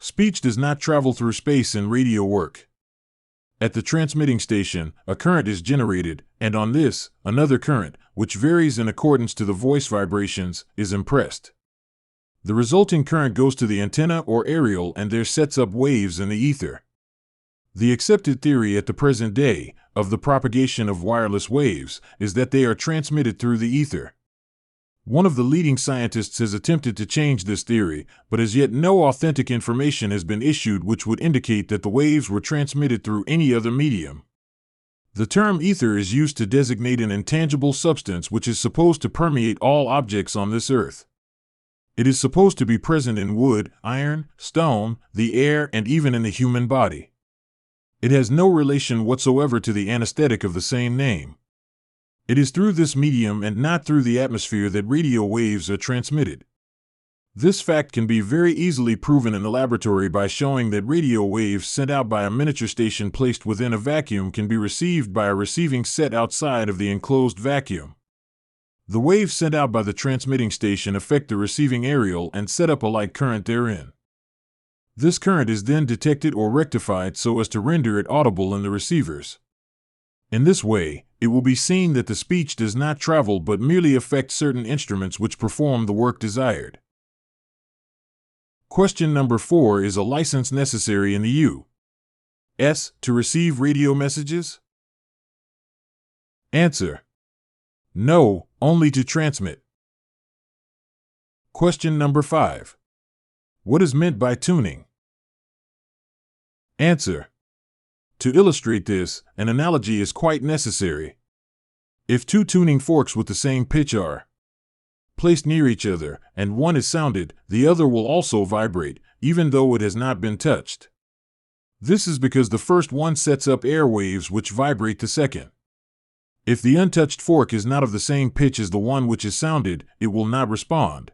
Speech does not travel through space in radio work. At the transmitting station, a current is generated, and on this, another current, which varies in accordance to the voice vibrations, is impressed. The resulting current goes to the antenna or aerial and there sets up waves in the ether. The accepted theory at the present day of the propagation of wireless waves is that they are transmitted through the ether. One of the leading scientists has attempted to change this theory, but as yet no authentic information has been issued which would indicate that the waves were transmitted through any other medium. The term ether is used to designate an intangible substance which is supposed to permeate all objects on this earth. It is supposed to be present in wood, iron, stone, the air, and even in the human body. It has no relation whatsoever to the anesthetic of the same name. It is through this medium and not through the atmosphere that radio waves are transmitted. This fact can be very easily proven in the laboratory by showing that radio waves sent out by a miniature station placed within a vacuum can be received by a receiving set outside of the enclosed vacuum. The waves sent out by the transmitting station affect the receiving aerial and set up a light current therein. This current is then detected or rectified so as to render it audible in the receivers. In this way, it will be seen that the speech does not travel but merely affect certain instruments which perform the work desired. Question number 4. Is a license necessary in the U.S. to receive radio messages? Answer. No, only to transmit. Question number 5. What is meant by tuning? Answer. To illustrate this, an analogy is quite necessary. If 2 tuning forks with the same pitch are placed near each other, and one is sounded, the other will also vibrate, even though it has not been touched. This is because the first one sets up air waves which vibrate the second. If the untouched fork is not of the same pitch as the one which is sounded, it will not respond.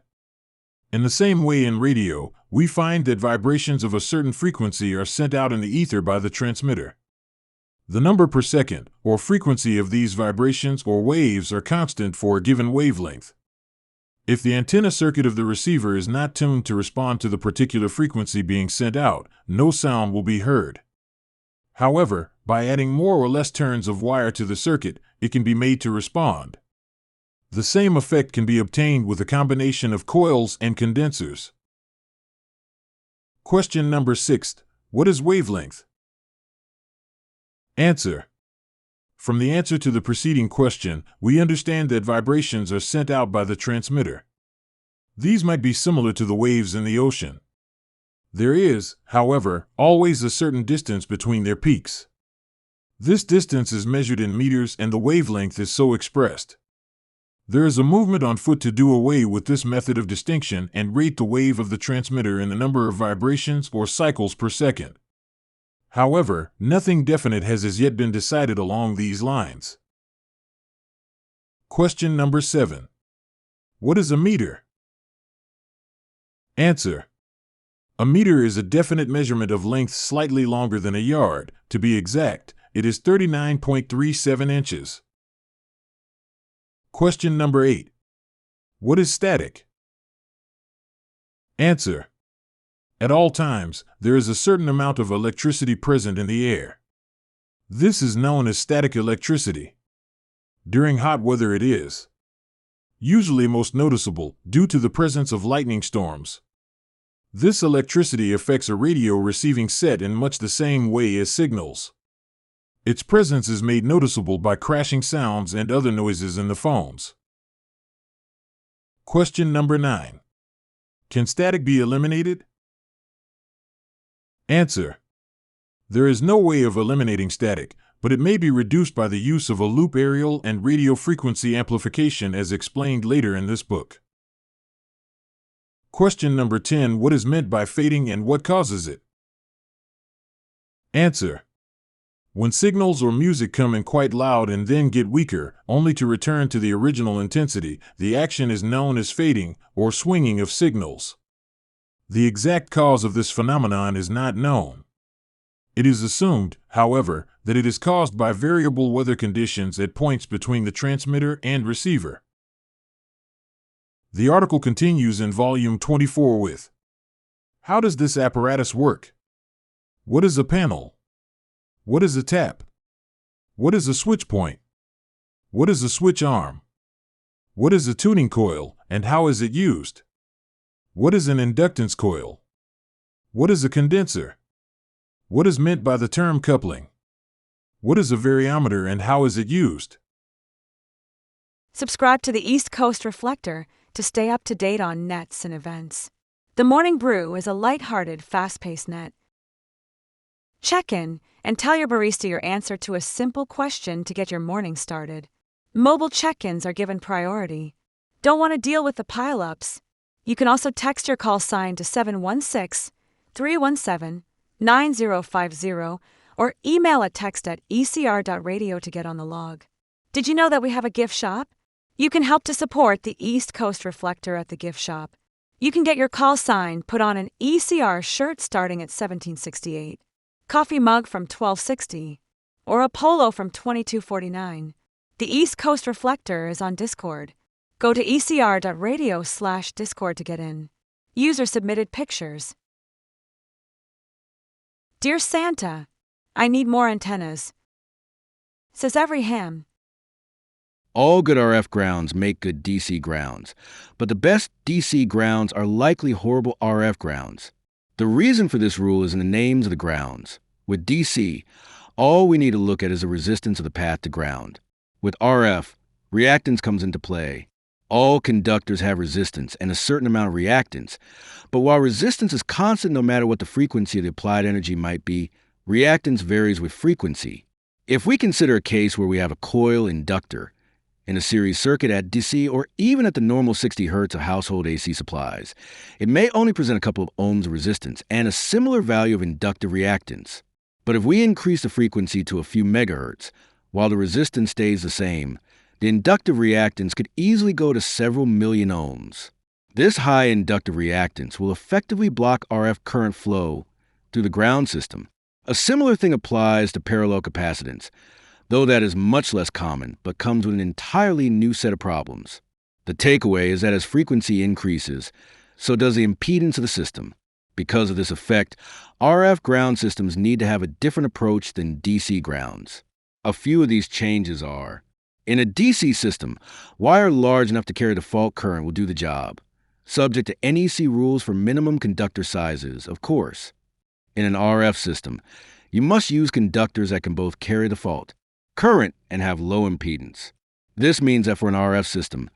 In the same way in radio, we find that vibrations of a certain frequency are sent out in the ether by the transmitter. The number per second, or frequency of these vibrations or waves are constant for a given wavelength. If the antenna circuit of the receiver is not tuned to respond to the particular frequency being sent out, no sound will be heard. However, by adding more or less turns of wire to the circuit, it can be made to respond. The same effect can be obtained with a combination of coils and condensers. Question number 6. What is wavelength? Answer. From the answer to the preceding question, we understand that vibrations are sent out by the transmitter. These might be similar to the waves in the ocean. There is, however, always a certain distance between their peaks. This distance is measured in meters and the wavelength is so expressed. There is a movement on foot to do away with this method of distinction and rate the wave of the transmitter in the number of vibrations or cycles per second. However, nothing definite has as yet been decided along these lines. Question number 7. What is a meter? Answer. A meter is a definite measurement of length slightly longer than a yard. To be exact, it is 39.37 inches. Question number 8. What is static? Answer. At all times, there is a certain amount of electricity present in the air. This is known as static electricity. During hot weather it is usually most noticeable due to the presence of lightning storms. This electricity affects a radio receiving set in much the same way as signals. Its presence is made noticeable by crashing sounds and other noises in the phones. Question number 9. Can static be eliminated? Answer. There is no way of eliminating static, but it may be reduced by the use of a loop aerial and radio frequency amplification as explained later in this book. Question number 10. What is meant by fading and what causes it? Answer. When signals or music come in quite loud and then get weaker, only to return to the original intensity, the action is known as fading or swinging of signals. The exact cause of this phenomenon is not known. It is assumed, however, that it is caused by variable weather conditions at points between the transmitter and receiver. The article continues in volume 24 with: How does this apparatus work? What is a panel? What is a tap? What is a switch point? What is a switch arm? What is a tuning coil, and how is it used? What is an inductance coil? What is a condenser? What is meant by the term coupling? What is a variometer and how is it used? Subscribe to the East Coast Reflector to stay up to date on nets and events. The Morning Brew is a light-hearted, fast-paced net. Check in and tell your barista your answer to a simple question to get your morning started. Mobile check-ins are given priority. Don't want to deal with the pile-ups? You can also text your call sign to 716-317-9050 or email a text at ECR.radio to get on the log. Did you know that we have a gift shop? You can help to support the East Coast Reflector at the gift shop. You can get your call sign put on an ECR shirt starting at $17.68, coffee mug from $12.60, or a polo from $22.49. The East Coast Reflector is on Discord. Go to ecr.radio/Discord to get in. User-submitted pictures. Dear Santa, I need more antennas. Says every ham. All good RF grounds make good DC grounds, but the best DC grounds are likely horrible RF grounds. The reason for this rule is in the names of the grounds. With DC, all we need to look at is the resistance of the path to ground. With RF, reactance comes into play. All conductors have resistance and a certain amount of reactance, but while resistance is constant no matter what the frequency of the applied energy might be, reactance varies with frequency. If we consider a case where we have a coil inductor in a series circuit at DC or even at the normal 60 Hz of household AC supplies, it may only present a couple of ohms of resistance and a similar value of inductive reactance. But if we increase the frequency to a few megahertz, while the resistance stays the same, the inductive reactance could easily go to several million ohms. This high inductive reactance will effectively block RF current flow through the ground system. A similar thing applies to parallel capacitance, though that is much less common, but comes with an entirely new set of problems. The takeaway is that as frequency increases, so does the impedance of the system. Because of this effect, RF ground systems need to have a different approach than DC grounds. A few of these changes are: in a DC system, wire large enough to carry the fault current will do the job, subject to NEC rules for minimum conductor sizes, of course. In an RF system, you must use conductors that can both carry the fault current and have low impedance. This means that for an RF system,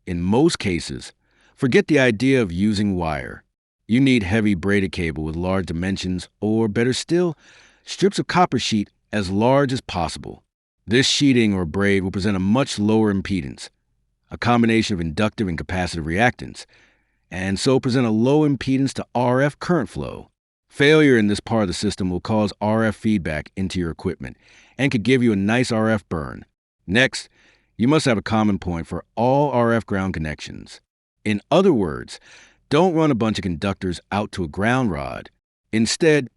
in most cases, forget the idea of using wire. You need heavy braided cable with large dimensions, or better still, strips of copper sheet as large as possible. This sheeting or braid will present a much lower impedance, a combination of inductive and capacitive reactance, and so present a low impedance to RF current flow. Failure in this part of the system will cause RF feedback into your equipment and could give you a nice RF burn. Next, You must have a common point for all RF ground connections. In other words, don't run a bunch of conductors out to a ground rod. Instead,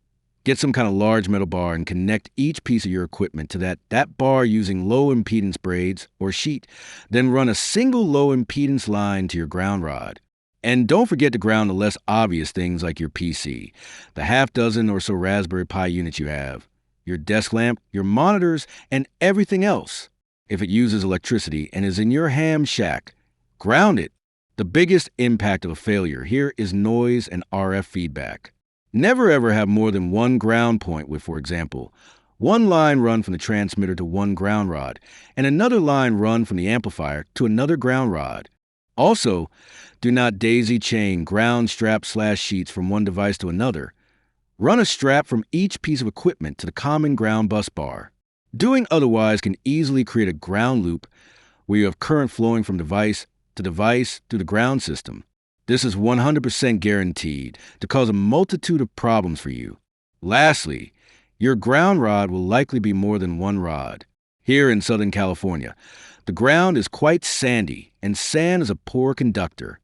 get some kind of large metal bar and connect each piece of your equipment to that bar using low impedance braids or sheet. Then run a single low impedance line to your ground rod. And don't forget to ground the less obvious things like your PC, the half dozen or so Raspberry Pi units you have, your desk lamp, your monitors, and everything else. If it uses electricity and is in your ham shack, ground it. The biggest impact of a failure here is noise and RF feedback. Never ever have more than one ground point with, for example, one line run from the transmitter to one ground rod, and another line run from the amplifier to another ground rod. Also, do not daisy chain ground strap/sheets from one device to another. Run a strap from each piece of equipment to the common ground bus bar. Doing otherwise can easily create a ground loop where you have current flowing from device to device through the ground system. This is 100% guaranteed to cause a multitude of problems for you. Lastly, your ground rod will likely be more than one rod. Here in Southern California, the ground is quite sandy, and sand is a poor conductor.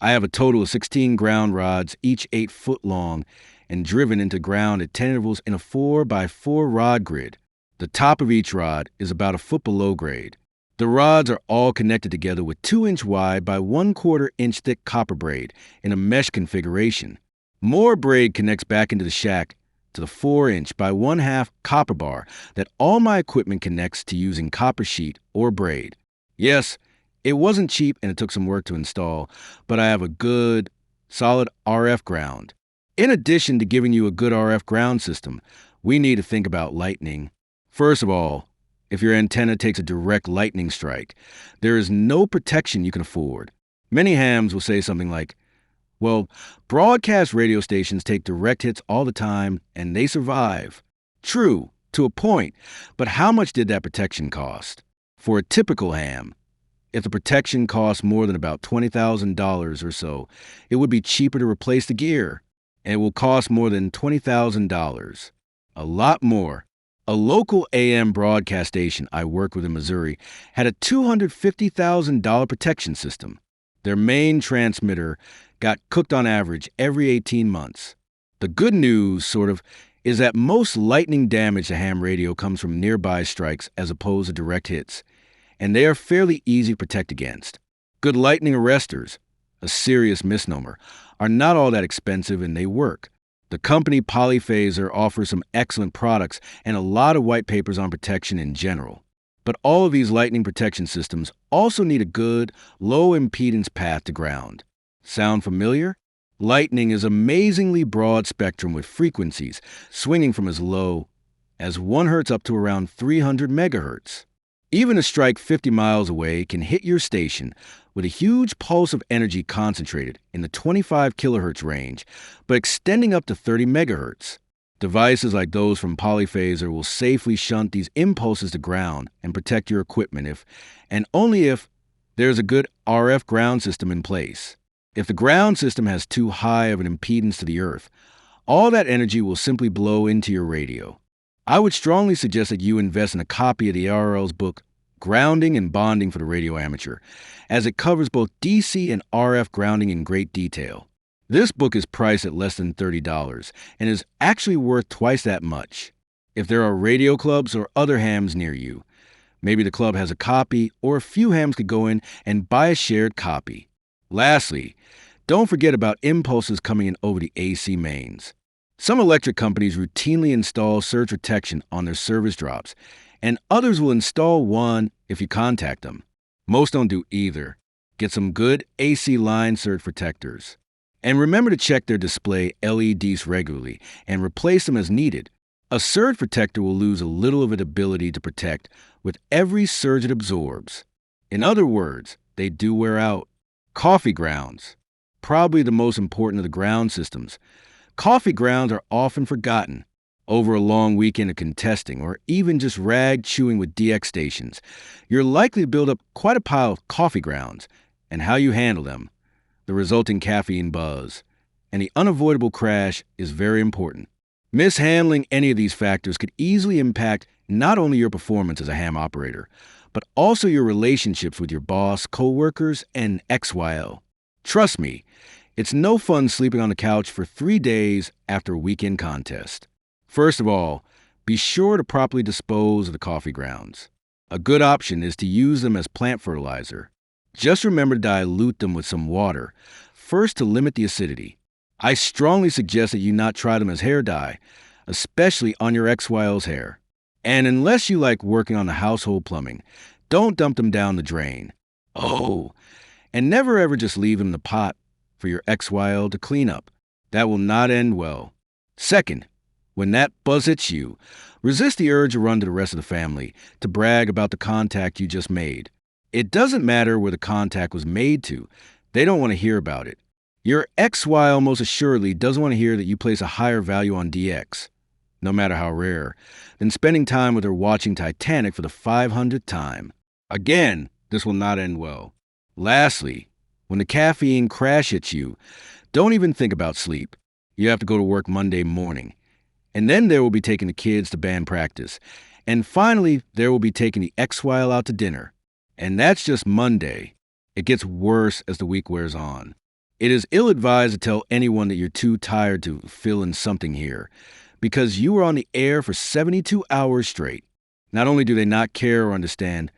I have a total of 16 ground rods, each 8 foot long, and driven into ground at 10 intervals in a 4x4 rod grid. The top of each rod is about a foot below grade. The rods are all connected together with 2-inch wide by 1/4 inch thick copper braid in a mesh configuration. More braid connects back into the shack to the 4-inch by 1/2 copper bar that all my equipment connects to using copper sheet or braid. Yes, it wasn't cheap and it took some work to install, but I have a good, solid RF ground. In addition to giving you a good RF ground system, we need to think about lightning. First of all, if your antenna takes a direct lightning strike, there is no protection you can afford. Many hams will say something like, well, broadcast radio stations take direct hits all the time and they survive. True, to a point, but how much did that protection cost? For a typical ham, if the protection costs more than about $20,000 or so, it would be cheaper to replace the gear, and it will cost more than $20,000. A lot more. A local AM broadcast station I worked with in Missouri had a $250,000 protection system. Their main transmitter got cooked on average every 18 months. The good news, is that most lightning damage to ham radio comes from nearby strikes as opposed to direct hits, and they are fairly easy to protect against. Good lightning arresters, a serious misnomer, are not all that expensive and they work. The company Polyphaser offers some excellent products and a lot of white papers on protection in general. But all of these lightning protection systems also need a good, low-impedance path to ground. Sound familiar? Lightning is amazingly broad spectrum with frequencies swinging from as low as 1 Hz up to around 300 MHz. Even a strike 50 miles away can hit your station with a huge pulse of energy concentrated in the 25 kHz range, but extending up to 30 MHz. Devices like those from Polyphaser will safely shunt these impulses to ground and protect your equipment if, and only if, there's a good RF ground system in place. If the ground system has too high of an impedance to the earth, all that energy will simply blow into your radio. I would strongly suggest that you invest in a copy of the ARRL's book, Grounding and Bonding for the Radio Amateur, as it covers both DC and RF grounding in great detail. This book is priced at less than $30 and is actually worth twice that much. If there are radio clubs or other hams near you, maybe the club has a copy or a few hams could go in and buy a shared copy. Lastly, don't forget about impulses coming in over the AC mains. Some electric companies routinely install surge protection on their service drops, and others will install one if you contact them. Most don't do either. Get some good AC line surge protectors. And remember to check their display LEDs regularly and replace them as needed. A surge protector will lose a little of its ability to protect with every surge it absorbs. In other words, they do wear out. Coffee grounds. Probably the most important of the ground systems. Coffee grounds are often forgotten. Over a long weekend of contesting or even just rag chewing with DX stations, you're likely to build up quite a pile of coffee grounds, and how you handle them, the resulting caffeine buzz, and the unavoidable crash is very important. Mishandling any of these factors could easily impact not only your performance as a ham operator, but also your relationships with your boss, coworkers, and XYL. Trust me, it's no fun sleeping on the couch for 3 days after a weekend contest. First of all, be sure to properly dispose of the coffee grounds. A good option is to use them as plant fertilizer. Just remember to dilute them with some water, first to limit the acidity. I strongly suggest that you not try them as hair dye, especially on your XYL's hair. And unless you like working on the household plumbing, don't dump them down the drain. Oh, and never ever just leave them in the pot for your XYL to clean up. That will not end well. Second, when that buzz hits you, resist the urge to run to the rest of the family to brag about the contact you just made. It doesn't matter where the contact was made to. They don't want to hear about it. Your XYL most assuredly doesn't want to hear that you place a higher value on DX, no matter how rare, than spending time with her watching Titanic for the 500th time. Again, this will not end well. Lastly, when the caffeine crash hits you, don't even think about sleep. You have to go to work Monday morning. And then there will be taking the kids to band practice. And finally, there will be taking the XYL out to dinner. And that's just Monday. It gets worse as the week wears on. It is ill-advised to tell anyone that you're too tired to fill in something here, because you were on the air for 72 hours straight. Not only do they not care or understand,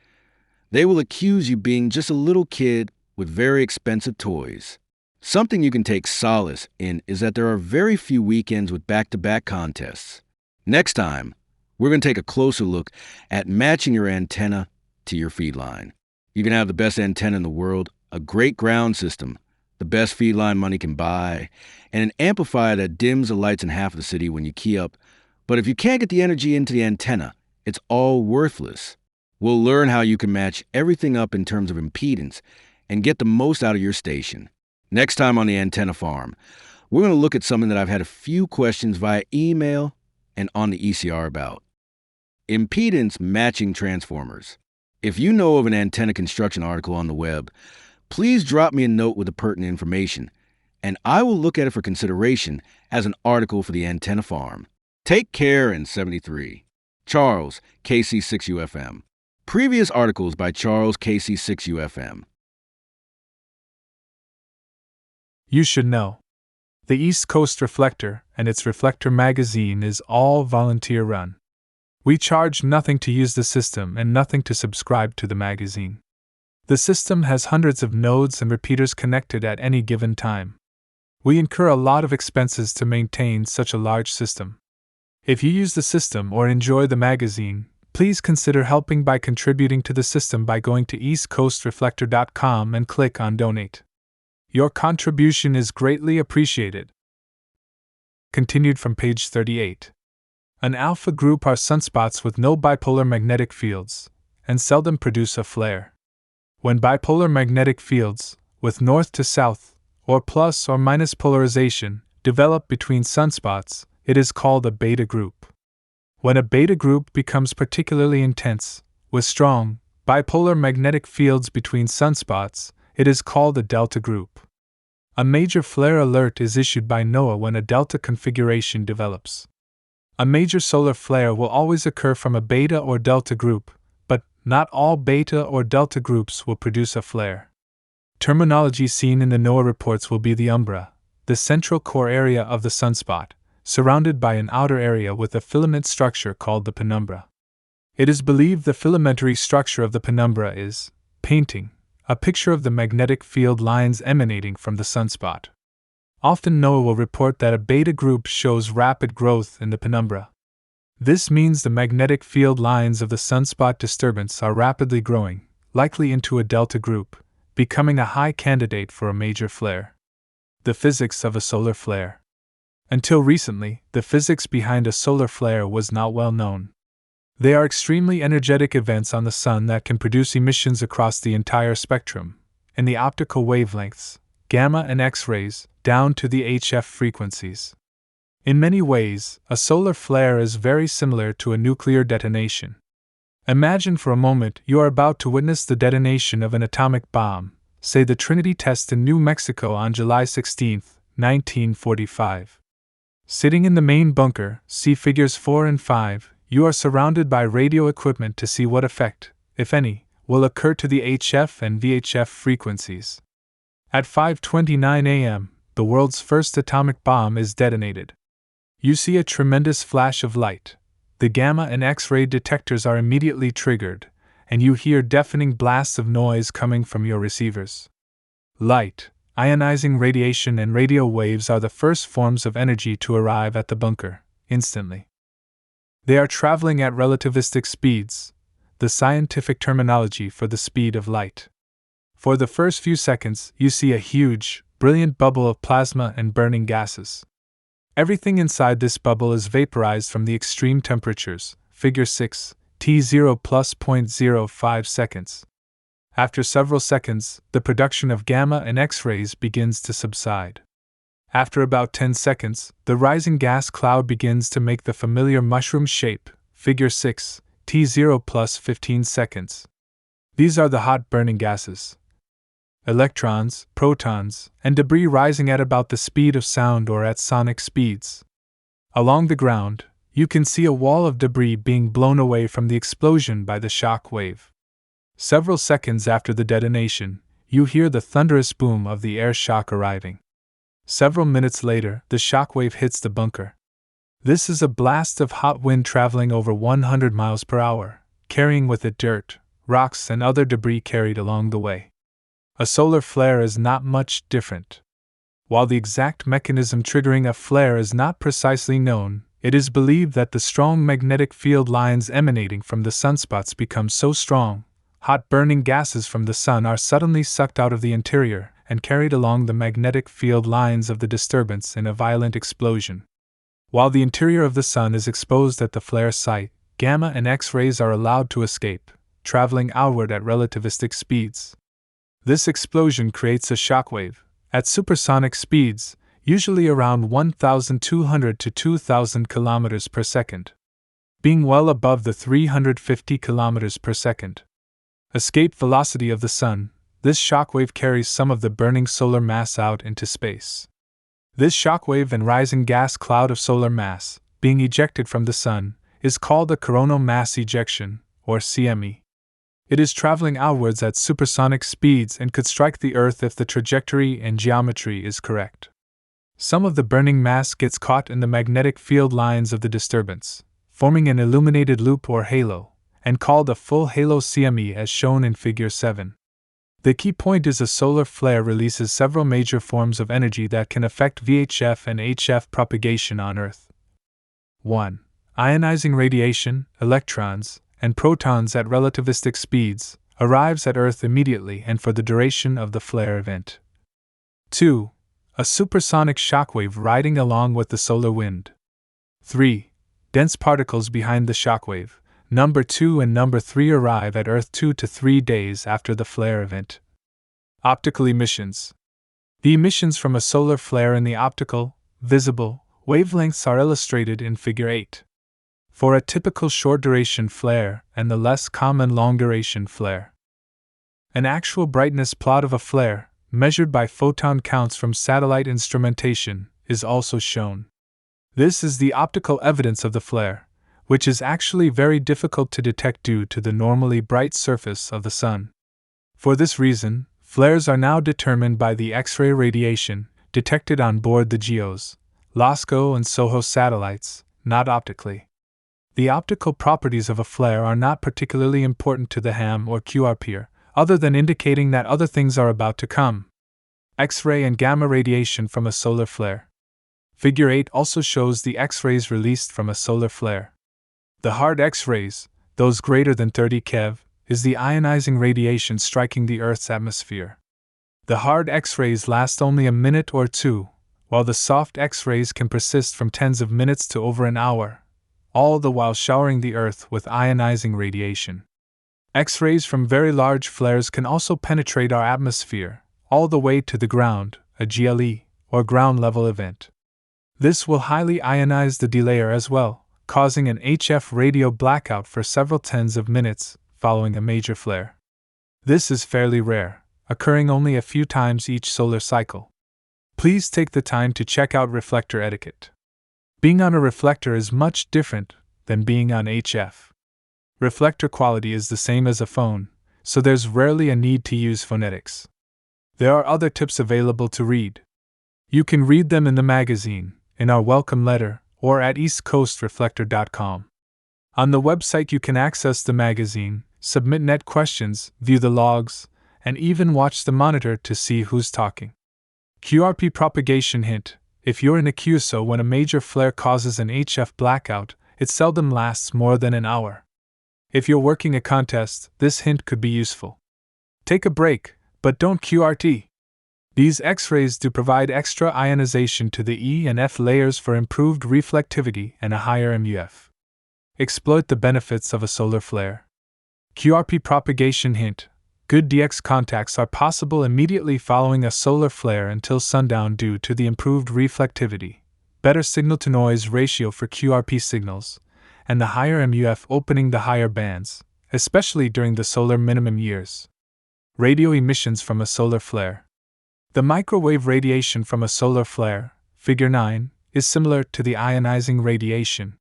they will accuse you being just a little kid with very expensive toys. Something you can take solace in is that there are very few weekends with back-to-back contests. Next time, we're going to take a closer look at matching your antenna to your feed line. You can have the best antenna in the world, a great ground system, the best feed line money can buy, and an amplifier that dims the lights in half of the city when you key up. But if you can't get the energy into the antenna, it's all worthless. We'll learn how you can match everything up in terms of impedance and get the most out of your station. Next time on the Antenna Farm, we're going to look at something that I've had a few questions via email and on the ECR about. Impedance matching transformers. If you know of an antenna construction article on the web, please drop me a note with the pertinent information, and I will look at it for consideration as an article for the Antenna Farm. Take care in 73. Charles, KC6UFM. Previous articles by Charles, KC6UFM. You should know. The East Coast Reflector and its Reflector Magazine is all volunteer run. We charge nothing to use the system and nothing to subscribe to the magazine. The system has hundreds of nodes and repeaters connected at any given time. We incur a lot of expenses to maintain such a large system. If you use the system or enjoy the magazine, please consider helping by contributing to the system by going to eastcoastreflector.com and click on Donate. Your contribution is greatly appreciated. Continued from page 38. An alpha group are sunspots with no bipolar magnetic fields, and seldom produce a flare. When bipolar magnetic fields, with north to south, or plus or minus polarization, develop between sunspots, it is called a beta group. When a beta group becomes particularly intense, with strong, bipolar magnetic fields between sunspots, it is called a delta group. A major flare alert is issued by NOAA when a delta configuration develops. A major solar flare will always occur from a beta or delta group, but not all beta or delta groups will produce a flare. Terminology seen in the NOAA reports will be the umbra, the central core area of the sunspot, surrounded by an outer area with a filament structure called the penumbra. It is believed the filamentary structure of the penumbra is painting, a picture of the magnetic field lines emanating from the sunspot. Often NOAA will report that a beta group shows rapid growth in the penumbra. This means the magnetic field lines of the sunspot disturbance are rapidly growing, likely into a delta group, becoming a high candidate for a major flare. The physics of a solar flare. Until recently, the physics behind a solar flare was not well known. They are extremely energetic events on the sun that can produce emissions across the entire spectrum, in the optical wavelengths, gamma and X-rays, down to the HF frequencies. In many ways, a solar flare is very similar to a nuclear detonation. Imagine for a moment you are about to witness the detonation of an atomic bomb, say the Trinity test in New Mexico on July 16, 1945. Sitting in the main bunker, see figures 4 and 5, you are surrounded by radio equipment to see what effect, if any, will occur to the HF and VHF frequencies. At 5:29 a.m., the world's first atomic bomb is detonated. You see a tremendous flash of light. The gamma and X-ray detectors are immediately triggered, and you hear deafening blasts of noise coming from your receivers. Light, ionizing radiation, and radio waves are the first forms of energy to arrive at the bunker, instantly. They are traveling at relativistic speeds, the scientific terminology for the speed of light. For the first few seconds, you see a huge, brilliant bubble of plasma and burning gases. Everything inside this bubble is vaporized from the extreme temperatures, figure 6, T0 plus 0.05 seconds. After several seconds, the production of gamma and X-rays begins to subside. After about 10 seconds, the rising gas cloud begins to make the familiar mushroom shape, figure 6, T0 plus 15 seconds. These are the hot burning gases. Electrons, protons, and debris rising at about the speed of sound or at sonic speeds. Along the ground, you can see a wall of debris being blown away from the explosion by the shock wave. Several seconds after the detonation, you hear the thunderous boom of the air shock arriving. Several minutes later, the shock wave hits the bunker. This is a blast of hot wind traveling over 100 miles per hour, carrying with it dirt, rocks, and other debris carried along the way. A solar flare is not much different. While the exact mechanism triggering a flare is not precisely known, it is believed that the strong magnetic field lines emanating from the sunspots become so strong, hot burning gases from the sun are suddenly sucked out of the interior and carried along the magnetic field lines of the disturbance in a violent explosion. While the interior of the sun is exposed at the flare site, gamma and X-rays are allowed to escape, traveling outward at relativistic speeds. This explosion creates a shockwave, at supersonic speeds, usually around 1,200 to 2,000 km per second, being well above the 350 km per second. Escape velocity of the sun, this shockwave carries some of the burning solar mass out into space. This shockwave and rising gas cloud of solar mass, being ejected from the sun, is called a coronal mass ejection, or CME. It is traveling outwards at supersonic speeds and could strike the Earth if the trajectory and geometry is correct. Some of the burning mass gets caught in the magnetic field lines of the disturbance, forming an illuminated loop or halo, and called a full halo CME as shown in Figure 7. The key point is a solar flare releases several major forms of energy that can affect VHF and HF propagation on Earth. 1. Ionizing radiation, electrons, and protons at relativistic speeds, arrives at Earth immediately and for the duration of the flare event. 2. A supersonic shockwave riding along with the solar wind. 3. Dense particles behind the shockwave, number 2 and number 3 arrive at Earth 2 to 3 days after the flare event. Optical emissions. The emissions from a solar flare in the optical, visible, wavelengths are illustrated in Figure 8. For a typical short-duration flare and the less common long-duration flare. An actual brightness plot of a flare, measured by photon counts from satellite instrumentation, is also shown. This is the optical evidence of the flare, which is actually very difficult to detect due to the normally bright surface of the sun. For this reason, flares are now determined by the X-ray radiation detected on board the GEOs, LOSCO and SOHO satellites, not optically. The optical properties of a flare are not particularly important to the ham or QRPer, other than indicating that other things are about to come. X-ray and gamma radiation from a solar flare. Figure 8 also shows the X-rays released from a solar flare. The hard X-rays, those greater than 30 keV, is the ionizing radiation striking the Earth's atmosphere. The hard X-rays last only a minute or two, while the soft X-rays can persist from tens of minutes to over an hour, all the while showering the Earth with ionizing radiation. X-rays from very large flares can also penetrate our atmosphere, all the way to the ground, a GLE, or ground-level event. This will highly ionize the delayer as well, causing an HF radio blackout for several tens of minutes following a major flare. This is fairly rare, occurring only a few times each solar cycle. Please take the time to check out reflector etiquette. Being on a reflector is much different than being on HF. Reflector quality is the same as a phone, so there's rarely a need to use phonetics. There are other tips available to read. You can read them in the magazine, in our welcome letter, or at eastcoastreflector.com. On the website you can access the magazine, submit net questions, view the logs, and even watch the monitor to see who's talking. QRP propagation hint: if you're in a QSO when a major flare causes an HF blackout, it seldom lasts more than an hour. If you're working a contest, this hint could be useful. Take a break, but don't QRT. These X-rays do provide extra ionization to the E and F layers for improved reflectivity and a higher MUF. Exploit the benefits of a solar flare. QRP propagation hint: good DX contacts are possible immediately following a solar flare until sundown due to the improved reflectivity, better signal-to-noise ratio for QRP signals, and the higher MUF opening the higher bands, especially during the solar minimum years. Radio emissions from a solar flare. The microwave radiation from a solar flare, Figure 9, is similar to the ionizing radiation.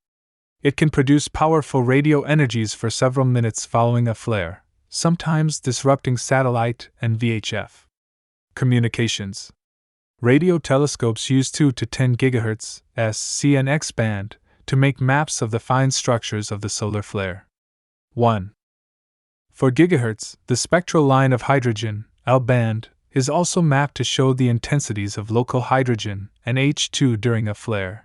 It can produce powerful radio energies for several minutes following a flare, sometimes disrupting satellite and VHF communications. Radio telescopes use 2 to 10 GHz S, C and X band to make maps of the fine structures of the solar flare. 1. For gigahertz, the spectral line of hydrogen, L band, is also mapped to show the intensities of local hydrogen and H2 during a flare.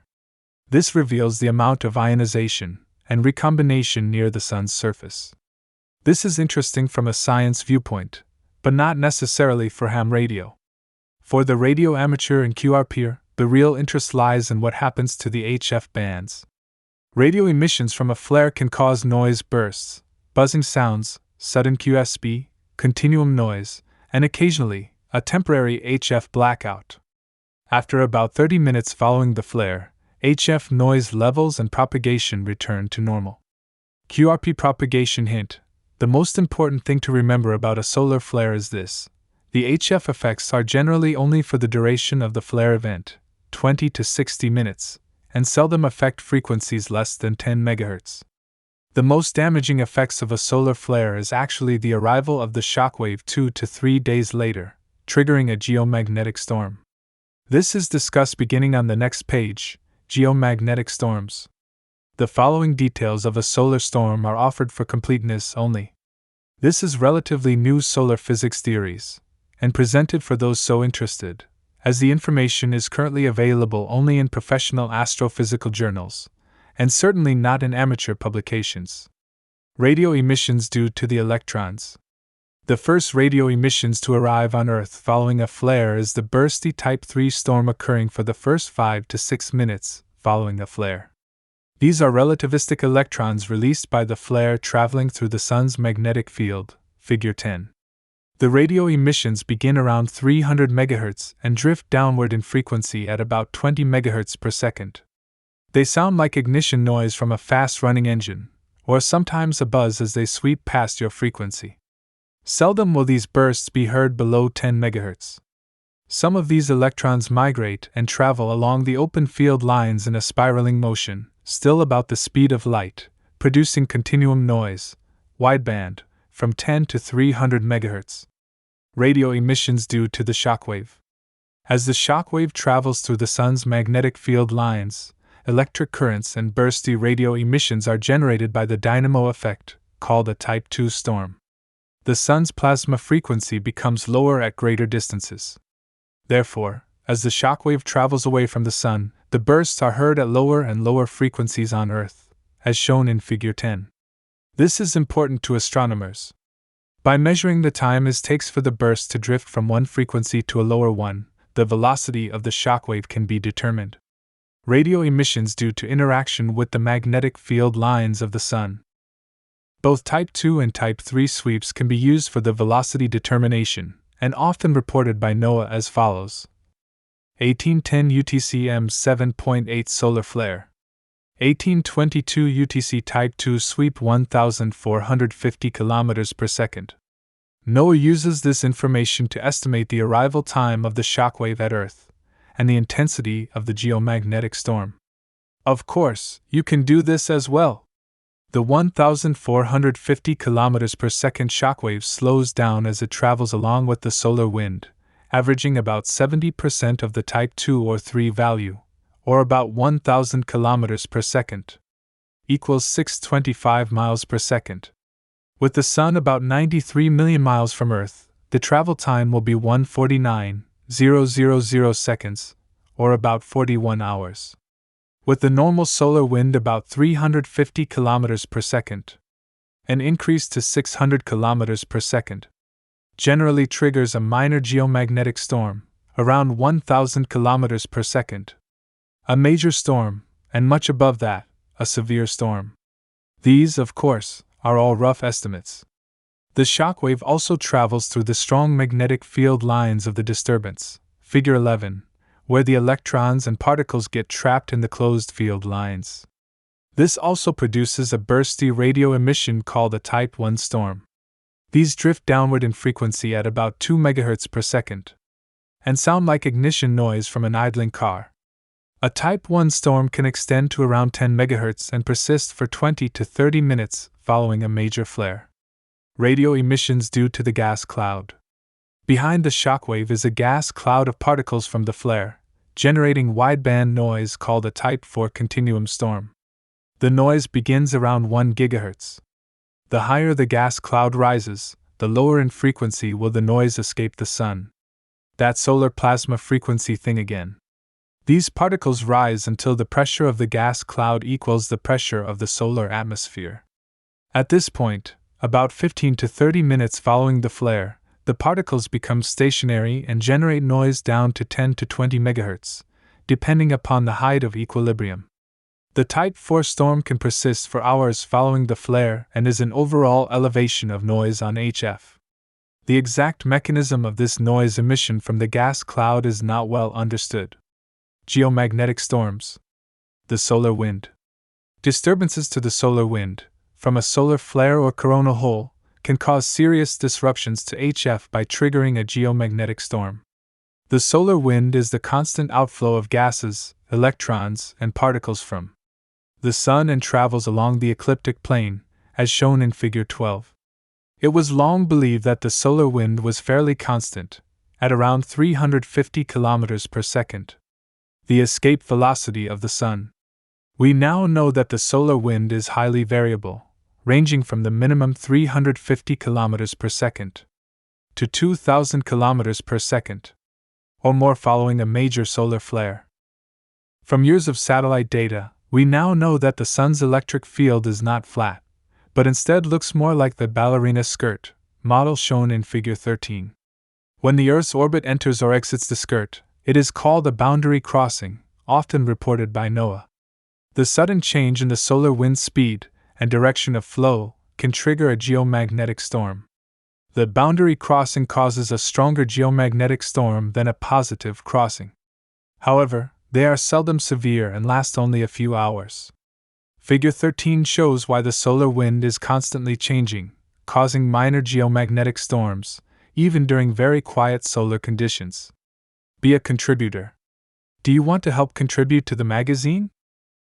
This reveals the amount of ionization and recombination near the sun's surface. This is interesting from a science viewpoint, but not necessarily for ham radio. For the radio amateur and QRPer, the real interest lies in what happens to the HF bands. Radio emissions from a flare can cause noise bursts, buzzing sounds, sudden QSB, continuum noise, and occasionally, a temporary HF blackout. After about 30 minutes following the flare, HF noise levels and propagation return to normal. QRP propagation hint: the most important thing to remember about a solar flare is this: the HF effects are generally only for the duration of the flare event, 20 to 60 minutes, and seldom affect frequencies less than 10 MHz. The most damaging effects of a solar flare is actually the arrival of the shockwave 2 to 3 days later, triggering a geomagnetic storm. This is discussed beginning on the next page, Geomagnetic Storms. The following details of a solar storm are offered for completeness only. This is relatively new solar physics theories, and presented for those so interested, as the information is currently available only in professional astrophysical journals, and certainly not in amateur publications. Radio emissions due to the electrons. The first radio emissions to arrive on Earth following a flare is the bursty Type 3 storm occurring for the first 5 to 6 minutes following a flare. These are relativistic electrons released by the flare traveling through the Sun's magnetic field, Figure 10. The radio emissions begin around 300 MHz and drift downward in frequency at about 20 MHz per second. They sound like ignition noise from a fast-running engine, or sometimes a buzz as they sweep past your frequency. Seldom will these bursts be heard below 10 MHz. Some of these electrons migrate and travel along the open field lines in a spiraling motion, still about the speed of light, producing continuum noise, wideband, from 10 to 300 MHz. Radio emissions due to the shockwave. As the shockwave travels through the Sun's magnetic field lines, electric currents and bursty radio emissions are generated by the dynamo effect, called a Type 2 storm. The Sun's plasma frequency becomes lower at greater distances. Therefore, as the shockwave travels away from the Sun, the bursts are heard at lower and lower frequencies on Earth, as shown in Figure 10. This is important to astronomers. By measuring the time it takes for the burst to drift from one frequency to a lower one, the velocity of the shockwave can be determined. Radio emissions due to interaction with the magnetic field lines of the Sun. Both Type 2 and Type 3 sweeps can be used for the velocity determination, and often reported by NOAA as follows: 1810 UTC M7.8 solar flare. 1822 UTC Type 2 sweep 1450 km per second. NOAA uses this information to estimate the arrival time of the shockwave at Earth, and the intensity of the geomagnetic storm. Of course, you can do this as well. The 1,450 km per second shockwave slows down as it travels along with the solar wind, averaging about 70% of the type 2 or 3 value, or about 1,000 km per second, equals 625 miles per second. With the Sun about 93 million miles from Earth, the travel time will be 149,000 seconds, or about 41 hours. With the normal solar wind about 350 km per second, an increase to 600 km per second generally triggers a minor geomagnetic storm, around 1,000 km per second. A major storm, and much above that, a severe storm. These, of course, are all rough estimates. The shockwave also travels through the strong magnetic field lines of the disturbance, Figure 11, where the electrons and particles get trapped in the closed field lines. This also produces a bursty radio emission called a Type 1 storm. These drift downward in frequency at about 2 MHz per second, and sound like ignition noise from an idling car. A Type 1 storm can extend to around 10 MHz and persist for 20 to 30 minutes following a major flare. Radio emissions due to the gas cloud. Behind the shockwave is a gas cloud of particles from the flare, generating wideband noise called a Type 4 continuum storm. The noise begins around 1 GHz. The higher the gas cloud rises, the lower in frequency will the noise escape the Sun. That solar plasma frequency thing again. These particles rise until the pressure of the gas cloud equals the pressure of the solar atmosphere. At this point, about 15 to 30 minutes following the flare, the particles become stationary and generate noise down to 10 to 20 MHz, depending upon the height of equilibrium. The Type 4 storm can persist for hours following the flare and is an overall elevation of noise on HF. The exact mechanism of this noise emission from the gas cloud is not well understood. Geomagnetic storms. The solar wind. Disturbances to the solar wind, from a solar flare or coronal hole, can cause serious disruptions to HF by triggering a geomagnetic storm. The solar wind is the constant outflow of gases, electrons, and particles from the Sun and travels along the ecliptic plane, as shown in Figure 12. It was long believed that the solar wind was fairly constant, at around 350 km per second. The escape velocity of the Sun. We now know that the solar wind is highly variable, ranging from the minimum 350 km per second to 2,000 km per second, or more following a major solar flare. From years of satellite data, we now know that the Sun's electric field is not flat, but instead looks more like the ballerina skirt model shown in Figure 13. When the Earth's orbit enters or exits the skirt, it is called a boundary crossing, often reported by NOAA. The sudden change in the solar wind's speed and direction of flow can trigger a geomagnetic storm. The boundary crossing causes a stronger geomagnetic storm than a positive crossing. However, they are seldom severe and last only a few hours. Figure 13 shows why the solar wind is constantly changing, causing minor geomagnetic storms, even during very quiet solar conditions. Be a contributor. Do you want to help contribute to the magazine?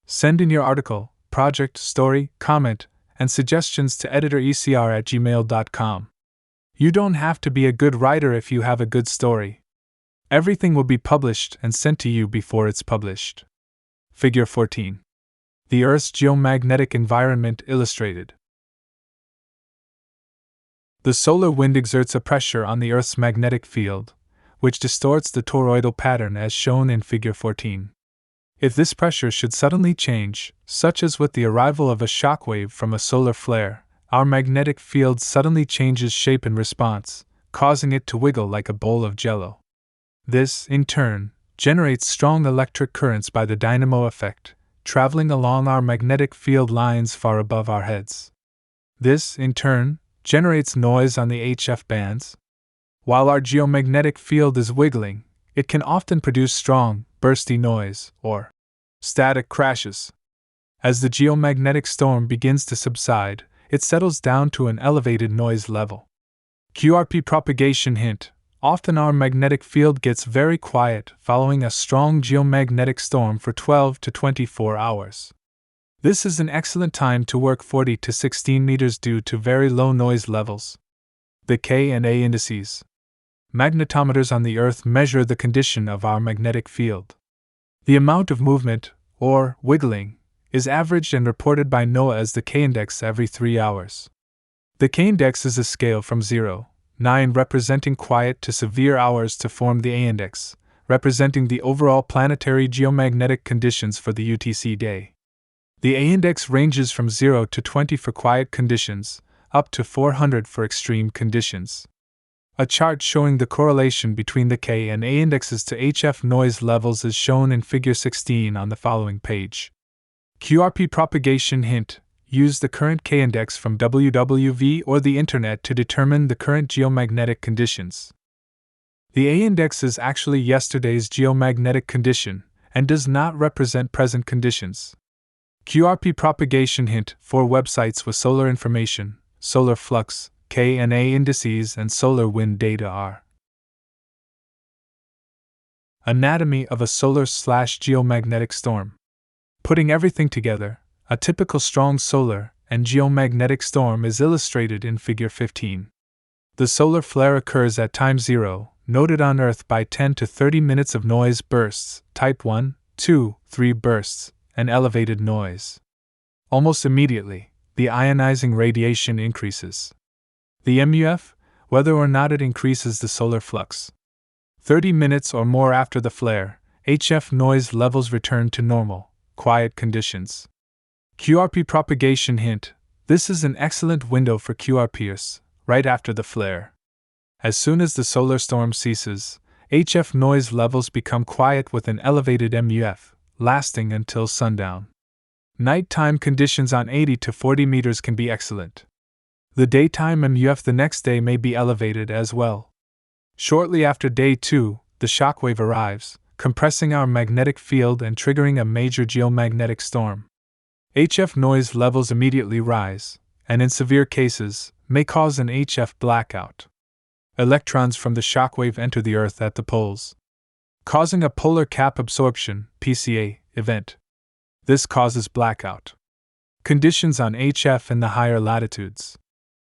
Send in your article, project, story, comment, and suggestions to editor@ecr.gmail.com. You don't have to be a good writer if you have a good story. Everything will be published and sent to you before it's published. Figure 14. The Earth's geomagnetic environment illustrated. The solar wind exerts a pressure on the Earth's magnetic field, which distorts the toroidal pattern as shown in Figure 14. If this pressure should suddenly change, such as with the arrival of a shockwave from a solar flare, our magnetic field suddenly changes shape in response, causing it to wiggle like a bowl of jello. This, in turn, generates strong electric currents by the dynamo effect, traveling along our magnetic field lines far above our heads. This, in turn, generates noise on the HF bands. While our geomagnetic field is wiggling, it can often produce strong, bursty noise, or static crashes. As the geomagnetic storm begins to subside, it settles down to an elevated noise level. QRP propagation hint. Often our magnetic field gets very quiet following a strong geomagnetic storm for 12 to 24 hours. This is an excellent time to work 40 to 16 meters due to very low noise levels. The K and A indices. Magnetometers on the Earth measure the condition of our magnetic field. The amount of movement, or wiggling, is averaged and reported by NOAA as the K-index every 3 hours. The K-index is a scale from 0.9 representing quiet to severe hours to form the A-index, representing the overall planetary geomagnetic conditions for the UTC day. The A-index ranges from 0 to 20 for quiet conditions, up to 400 for extreme conditions. A chart showing the correlation between the K and A indexes to HF noise levels is shown in Figure 16 on the following page. QRP propagation hint: use the current K index from WWV or the Internet to determine the current geomagnetic conditions. The A index is actually yesterday's geomagnetic condition and does not represent present conditions. QRP propagation hint: for websites with solar information, solar flux, K and A indices, and solar wind data are. Anatomy of a solar/geomagnetic storm. Putting everything together, a typical strong solar and geomagnetic storm is illustrated in Figure 15. The solar flare occurs at time 0, noted on Earth by 10 to 30 minutes of noise bursts, type 1, 2, 3 bursts, and elevated noise. Almost immediately, the ionizing radiation increases. The MUF, whether or not it increases the solar flux. 30 minutes or more after the flare, HF noise levels return to normal, quiet conditions. QRP propagation hint: this is an excellent window for QRPers, right after the flare. As soon as the solar storm ceases, HF noise levels become quiet with an elevated MUF, lasting until sundown. Nighttime conditions on 80 to 40 meters can be excellent. The daytime MUF the next day may be elevated as well. Shortly after day 2, the shockwave arrives, compressing our magnetic field and triggering a major geomagnetic storm. HF noise levels immediately rise, and in severe cases, may cause an HF blackout. Electrons from the shockwave enter the Earth at the poles, causing a polar cap absorption (PCA) event. This causes blackout conditions on HF in the higher latitudes.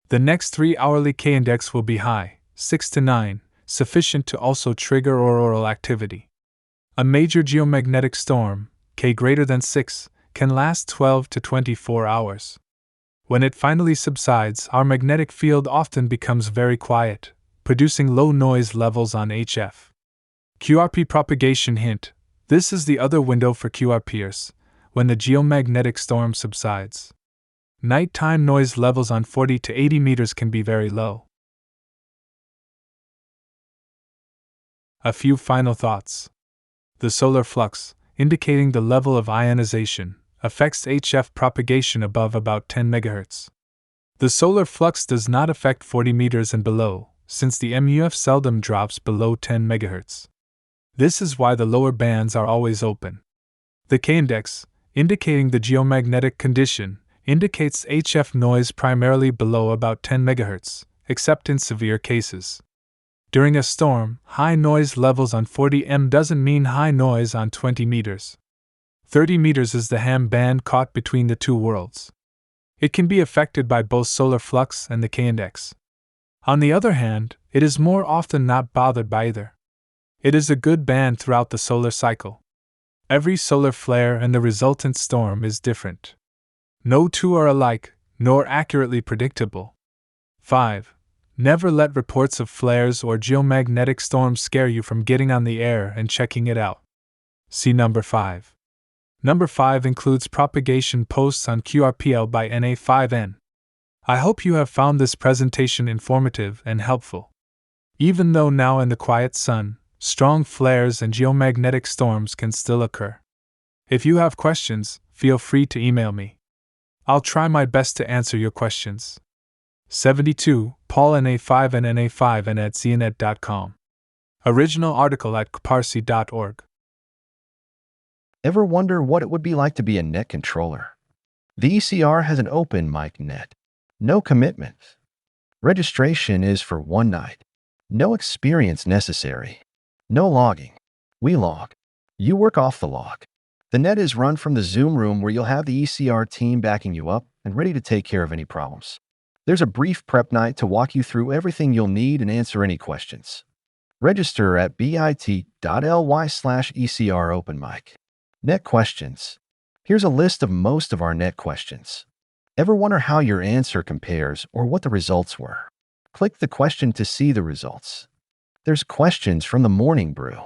The next 3 hourly K-index will be high, 6 to 9, sufficient to also trigger auroral activity. A major geomagnetic storm, K greater than 6, can last 12 to 24 hours. When it finally subsides, our magnetic field often becomes very quiet, producing low noise levels on HF. QRP propagation hint: this is the other window for QRPers, when the geomagnetic storm subsides. Nighttime noise levels on 40 to 80 meters can be very low. A few final thoughts. The solar flux, indicating the level of ionization, affects HF propagation above about 10 MHz. The solar flux does not affect 40 meters and below, since the MUF seldom drops below 10 MHz. This is why the lower bands are always open. The K-index, indicating the geomagnetic condition, indicates HF noise primarily below about 10 MHz, except in severe cases. During a storm, high noise levels on 40 m doesn't mean high noise on 20 meters. 30 meters is the ham band caught between the two worlds. It can be affected by both solar flux and the K-index. On the other hand, it is more often not bothered by either. It is a good band throughout the solar cycle. Every solar flare and the resultant storm is different. No two are alike, nor accurately predictable. 5. Never let reports of flares or geomagnetic storms scare you from getting on the air and checking it out. See number 5. Number 5 includes propagation posts on QRPL by NA5N. I hope you have found this presentation informative and helpful. Even though now in the quiet sun, strong flares and geomagnetic storms can still occur. If you have questions, feel free to email me. I'll try my best to answer your questions. 72, Paul NA5 and NA5N at cnet.com. Original article at kparsi.org. Ever wonder what it would be like to be a net controller? The ECR has an open mic net. No commitment. Registration is for one night. No experience necessary. No logging. We log. You work off the log. The net is run from the Zoom room where you'll have the ECR team backing you up and ready to take care of any problems. There's a brief prep night to walk you through everything you'll need and answer any questions. Register at bit.ly/ECROpenMic. Net questions. Here's a list of most of our net questions. Ever wonder how your answer compares or what the results were? Click the question to see the results. There's questions from the Morning Brew,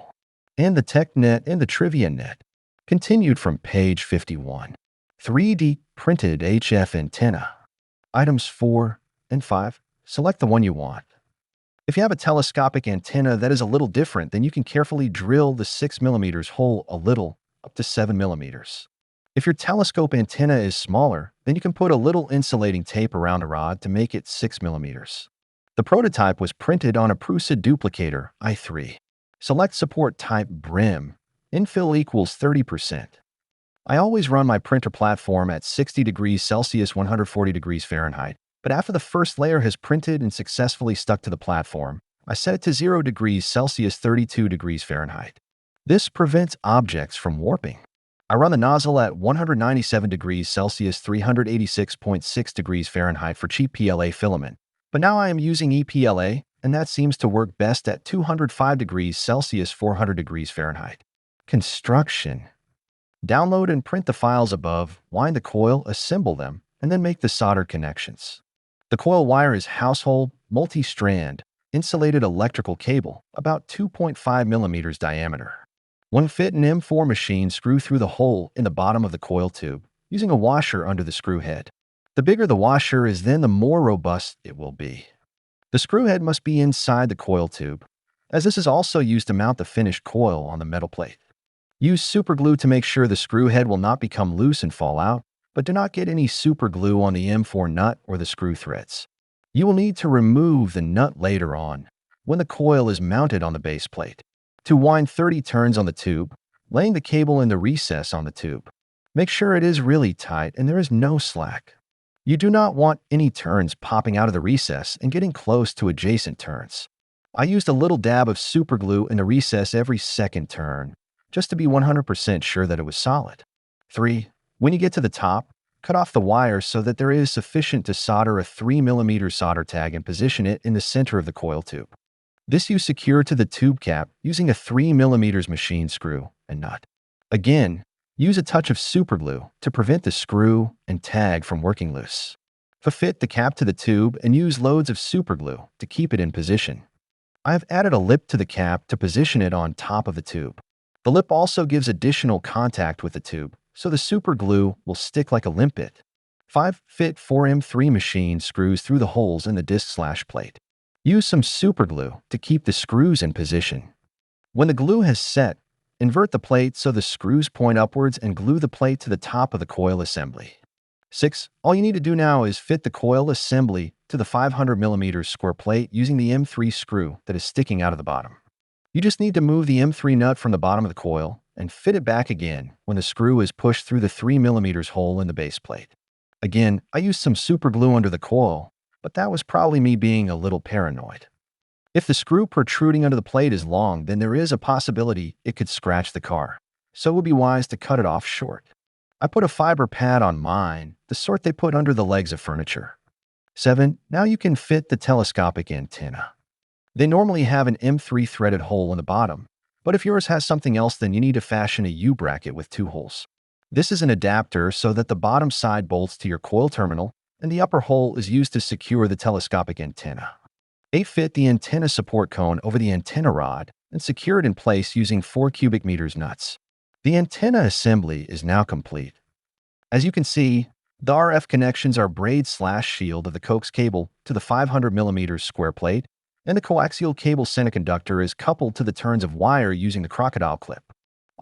and the Tech Net and the Trivia Net. Continued from page 51. 3D printed HF antenna. Items 4 and 5. Select the one you want. If you have a telescopic antenna that is a little different, then you can carefully drill the 6mm hole a little, up to 7mm. If your telescope antenna is smaller, then you can put a little insulating tape around a rod to make it 6mm. The prototype was printed on a Prusa duplicator, i3. Select support type Brim. Infill equals 30%. I always run my printer platform at 60 degrees Celsius, 140 degrees Fahrenheit, but after the first layer has printed and successfully stuck to the platform, I set it to 0 degrees Celsius, 32 degrees Fahrenheit. This prevents objects from warping. I run the nozzle at 197 degrees Celsius, 386.6 degrees Fahrenheit for cheap PLA filament, but now I am using EPLA, and that seems to work best at 205 degrees Celsius, 400 degrees Fahrenheit. Construction. Download and print the files above, wind the coil, assemble them, and then make the soldered connections. The coil wire is household, multi-strand, insulated electrical cable, about 2.5 millimeters diameter. One fit an M4 machine screw through the hole in the bottom of the coil tube, using a washer under the screw head. The bigger the washer is, then the more robust it will be. The screw head must be inside the coil tube, as this is also used to mount the finished coil on the metal plate. Use superglue to make sure the screw head will not become loose and fall out, but do not get any superglue on the M4 nut or the screw threads. You will need to remove the nut later on, when the coil is mounted on the base plate. To wind 30 turns on the tube, laying the cable in the recess on the tube. Make sure it is really tight and there is no slack. You do not want any turns popping out of the recess and getting close to adjacent turns. I used a little dab of superglue in the recess every second turn, just to be 100% sure that it was solid. 3. When you get to the top, cut off the wire so that there is sufficient to solder a 3mm solder tag and position it in the center of the coil tube. This you secure to the tube cap using a 3mm machine screw and nut. Again, use a touch of superglue to prevent the screw and tag from working loose. Fit the cap to the tube and use loads of superglue to keep it in position. I have added a lip to the cap to position it on top of the tube. The lip also gives additional contact with the tube, so the superglue will stick like a limpet. 5. Fit 4M3 machine screws through the holes in the disc/plate. Use some superglue to keep the screws in position. When the glue has set, invert the plate so the screws point upwards and glue the plate to the top of the coil assembly. 6. All you need to do now is fit the coil assembly to the 500mm square plate using the M3 screw that is sticking out of the bottom. You just need to move the M3 nut from the bottom of the coil and fit it back again when the screw is pushed through the 3mm hole in the base plate. Again, I used some superglue under the coil, but that was probably me being a little paranoid. If the screw protruding under the plate is long, then there is a possibility it could scratch the car, so it would be wise to cut it off short. I put a fiber pad on mine, the sort they put under the legs of furniture. 7. Now you can fit the telescopic antenna. They normally have an M3 threaded hole in the bottom, but if yours has something else, then you need to fashion a U-bracket with 2 holes. This is an adapter so that the bottom side bolts to your coil terminal, and the upper hole is used to secure the telescopic antenna. 8. Fit the antenna support cone over the antenna rod and secure it in place using 4 cubic meters nuts. The antenna assembly is now complete. As you can see, the RF connections are braid/shield of the coax cable to the 500mm square plate, and the coaxial cable semiconductor is coupled to the turns of wire using the crocodile clip.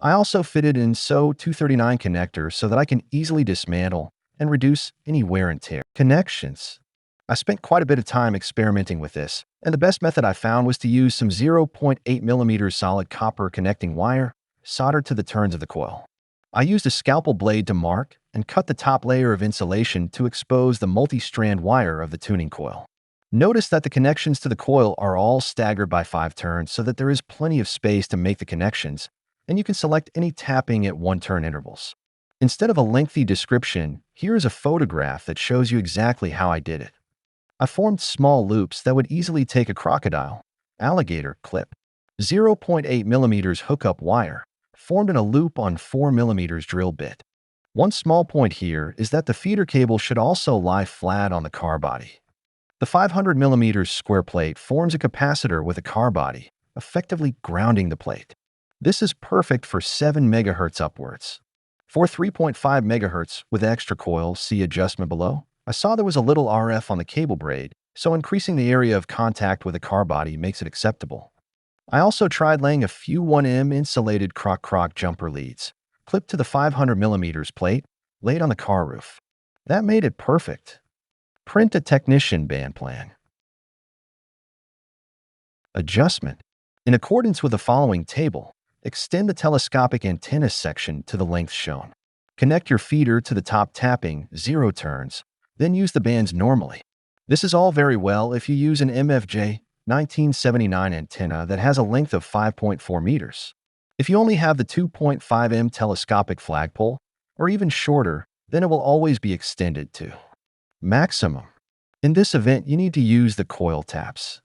I also fitted in SO 239 connector so that I can easily dismantle and reduce any wear and tear. Connections. I spent quite a bit of time experimenting with this, and the best method I found was to use some 0.8mm solid copper connecting wire soldered to the turns of the coil. I used a scalpel blade to mark and cut the top layer of insulation to expose the multi-strand wire of the tuning coil. Notice that the connections to the coil are all staggered by 5 turns so that there is plenty of space to make the connections, and you can select any tapping at one-turn intervals. Instead of a lengthy description, here is a photograph that shows you exactly how I did it. I formed small loops that would easily take a crocodile, alligator clip, 0.8 mm hookup wire, formed in a loop on 4 mm drill bit. One small point here is that the feeder cable should also lie flat on the car body. The 500 mm square plate forms a capacitor with a car body, effectively grounding the plate. This is perfect for 7 MHz upwards. For 3.5 MHz with extra coil, see adjustment below. I saw there was a little RF on the cable braid, so increasing the area of contact with the car body makes it acceptable. I also tried laying a few 1M insulated croc-croc jumper leads, clipped to the 500 mm plate, laid on the car roof. That made it perfect. Print a technician band plan. Adjustment. In accordance with the following table, extend the telescopic antenna section to the length shown. Connect your feeder to the top tapping, 0 turns, then use the bands normally. This is all very well if you use an MFJ 1979 antenna that has a length of 5.4 meters. If you only have the 2.5 m telescopic flagpole, or even shorter, then it will always be extended to maximum. In this event, you need to use the coil taps.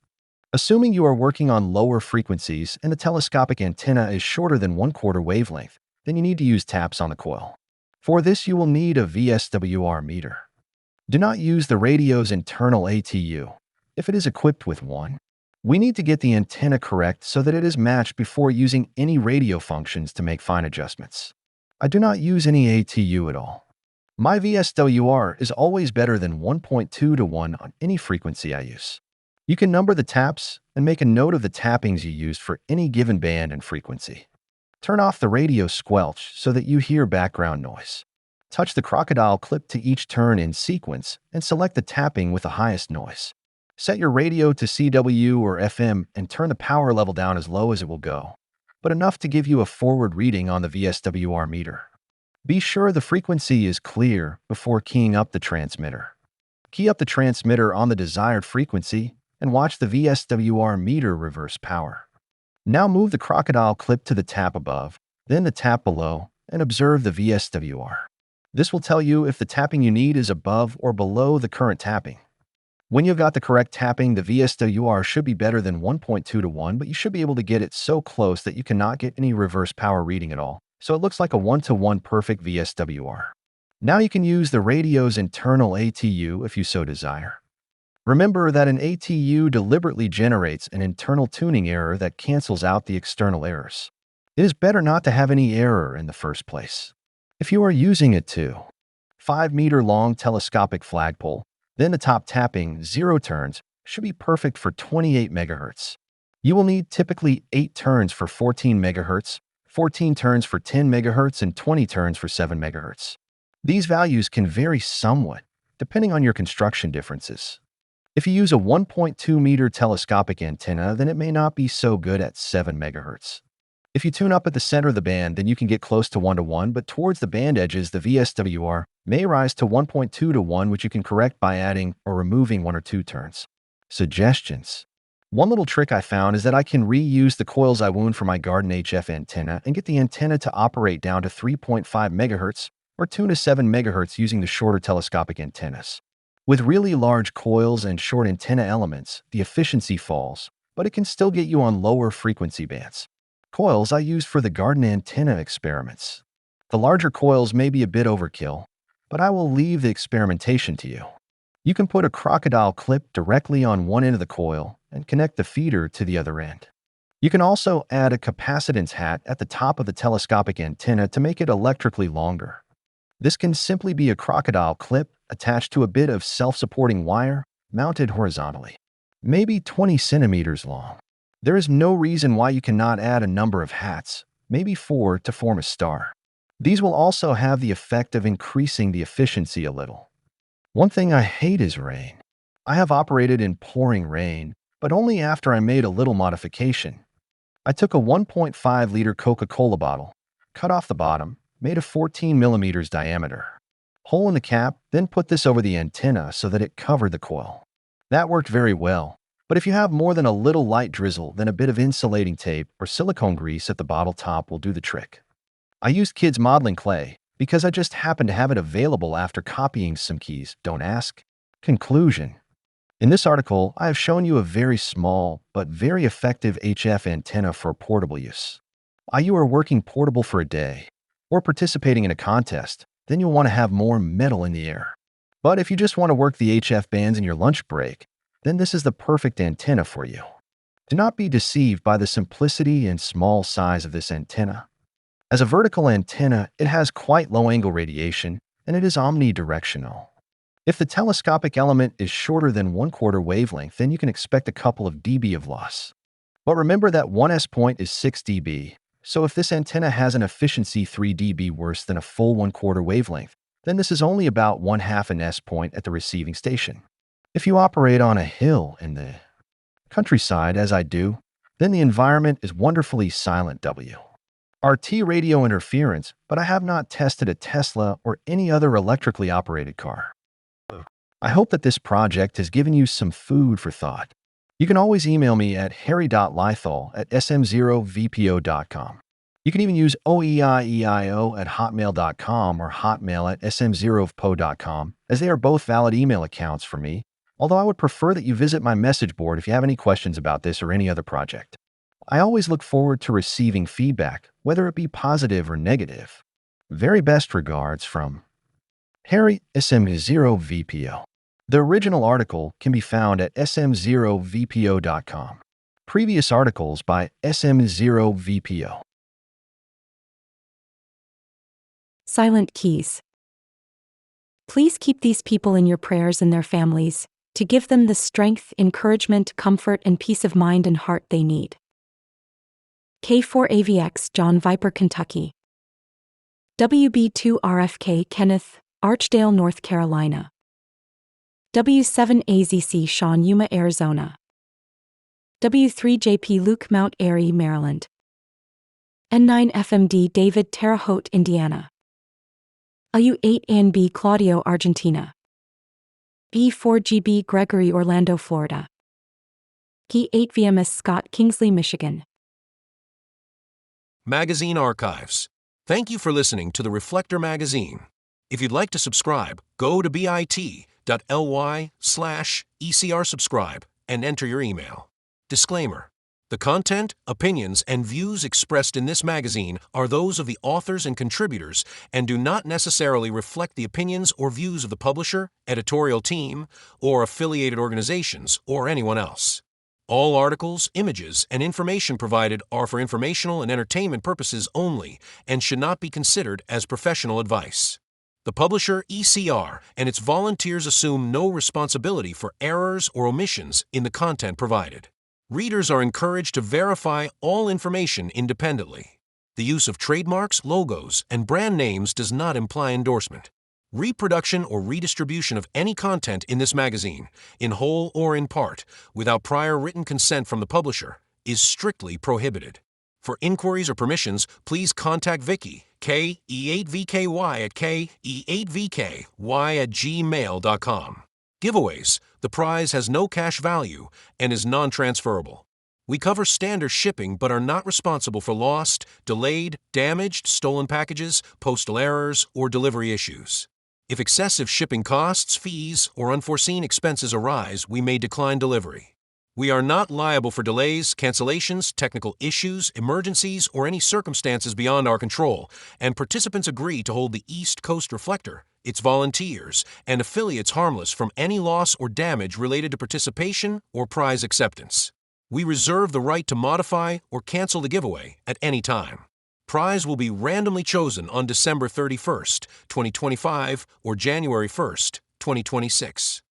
Assuming you are working on lower frequencies and the telescopic antenna is shorter than 1/4 wavelength, then you need to use taps on the coil. For this, you will need a VSWR meter. Do not use the radio's internal ATU, if it is equipped with one. We need to get the antenna correct so that it is matched before using any radio functions to make fine adjustments. I do not use any ATU at all. My VSWR is always better than 1.2 to 1 on any frequency I use. You can number the taps and make a note of the tappings you used for any given band and frequency. Turn off the radio squelch so that you hear background noise. Touch the crocodile clip to each turn in sequence and select the tapping with the highest noise. Set your radio to CW or FM and turn the power level down as low as it will go, but enough to give you a forward reading on the VSWR meter. Be sure the frequency is clear before keying up the transmitter. Key up the transmitter on the desired frequency and watch the VSWR meter reverse power. Now move the crocodile clip to the tap above, then the tap below, and observe the VSWR. This will tell you if the tapping you need is above or below the current tapping. When you've got the correct tapping, the VSWR should be better than 1.2 to 1, but you should be able to get it so close that you cannot get any reverse power reading at all, so it looks like a 1-to-1 perfect VSWR. Now you can use the radio's internal ATU if you so desire. Remember that an ATU deliberately generates an internal tuning error that cancels out the external errors. It is better not to have any error in the first place. If you are using a 5-meter-long telescopic flagpole, then the top tapping, 0 turns, should be perfect for 28 MHz. You will need typically 8 turns for 14 MHz, 14 turns for 10 MHz, and 20 turns for 7 MHz. These values can vary somewhat, depending on your construction differences. If you use a 1.2-meter telescopic antenna, then it may not be so good at 7 MHz. If you tune up at the center of the band, then you can get close to 1-to-1, but towards the band edges, the VSWR may rise to 1.2 to 1, which you can correct by adding or removing 1 or 2 turns. Suggestions. One little trick I found is that I can reuse the coils I wound for my garden HF antenna and get the antenna to operate down to 3.5 MHz or 2 to 7 MHz using the shorter telescopic antennas. With really large coils and short antenna elements, the efficiency falls, but it can still get you on lower frequency bands. Coils I used for the garden antenna experiments. The larger coils may be a bit overkill, but I will leave the experimentation to you. You can put a crocodile clip directly on one end of the coil and connect the feeder to the other end. You can also add a capacitance hat at the top of the telescopic antenna to make it electrically longer. This can simply be a crocodile clip attached to a bit of self-supporting wire mounted horizontally, maybe 20 centimeters long. There is no reason why you cannot add a number of hats, maybe 4 to form a star. These will also have the effect of increasing the efficiency a little. One thing I hate is rain. I have operated in pouring rain, but only after I made a little modification. I took a 1.5-liter Coca-Cola bottle, cut off the bottom, made a 14 millimeters diameter hole in the cap, then put this over the antenna so that it covered the coil. That worked very well, But if you have more than a little light drizzle, then a bit of insulating tape or silicone grease at the bottle top will do the trick. I used kids' modeling clay because I just happened to have it available after copying some keys. Don't ask. Conclusion. In this article, I have shown you a very small but very effective HF antenna for portable use. While you are working portable for a day or participating in a contest, then you'll want to have more metal in the air. But if you just want to work the HF bands in your lunch break, then this is the perfect antenna for you. Do not be deceived by the simplicity and small size of this antenna. As a vertical antenna, it has quite low angle radiation and it is omnidirectional. If the telescopic element is shorter than 1/4 wavelength, then you can expect a couple of dB of loss. But remember that 1S point is 6 dB, so if this antenna has an efficiency 3 dB worse than a full 1/4 wavelength, then this is only about 1/2 an S point at the receiving station. If you operate on a hill in the countryside, as I do, then the environment is wonderfully silent W. RT radio interference, but I have not tested a Tesla or any other electrically operated car. I hope that this project has given you some food for thought. You can always email me at harry.lythal@sm0vpo.com. You can even use oeieio@hotmail.com or hotmail@sm0vpo.com, as they are both valid email accounts for me, although I would prefer that you visit my message board if you have any questions about this or any other project. I always look forward to receiving feedback, whether it be positive or negative. Very best regards from Harry, SM0VPO. The original article can be found at sm0vpo.com. Previous articles by SM0VPO. Silent keys. Please keep these people in your prayers and their families, to give them the strength, encouragement, comfort, and peace of mind and heart they need. K4AVX John Viper, Kentucky. WB2RFK Kenneth, Archdale, North Carolina. W7AZC Sean, Yuma, Arizona. W3JP Luke, Mount Airy, Maryland. N9FMD David, Terre Haute, Indiana. LU8ANB Claudio, Argentina. B4GB Gregory, Orlando, Florida. G8VMS Scott, Kingsley, Michigan. Magazine Archives. Thank you for listening to the Reflector Magazine. If you'd like to subscribe, go to bit.ly/ECR subscribe and enter your email. Disclaimer. The content, opinions, and views expressed in this magazine are those of the authors and contributors and do not necessarily reflect the opinions or views of the publisher, editorial team, or affiliated organizations, or anyone else. All articles, images, and information provided are for informational and entertainment purposes only and should not be considered as professional advice. The publisher, ECR, and its volunteers assume no responsibility for errors or omissions in the content provided. Readers are encouraged to verify all information independently. The use of trademarks, logos, and brand names does not imply endorsement. Reproduction or redistribution of any content in this magazine, in whole or in part, without prior written consent from the publisher, is strictly prohibited. For inquiries or permissions, please contact Vicky, KE8VKY at KE8VKY@gmail.com. Giveaways. The prize has no cash value and is non-transferable. We cover standard shipping but are not responsible for lost, delayed, damaged, stolen packages, postal errors, or delivery issues. If excessive shipping costs, fees, or unforeseen expenses arise, we may decline delivery. We are not liable for delays, cancellations, technical issues, emergencies, or any circumstances beyond our control, and participants agree to hold the East Coast Reflector, its volunteers, and affiliates harmless from any loss or damage related to participation or prize acceptance. We reserve the right to modify or cancel the giveaway at any time. Prize will be randomly chosen on December 31st, 2025 or January 1st, 2026.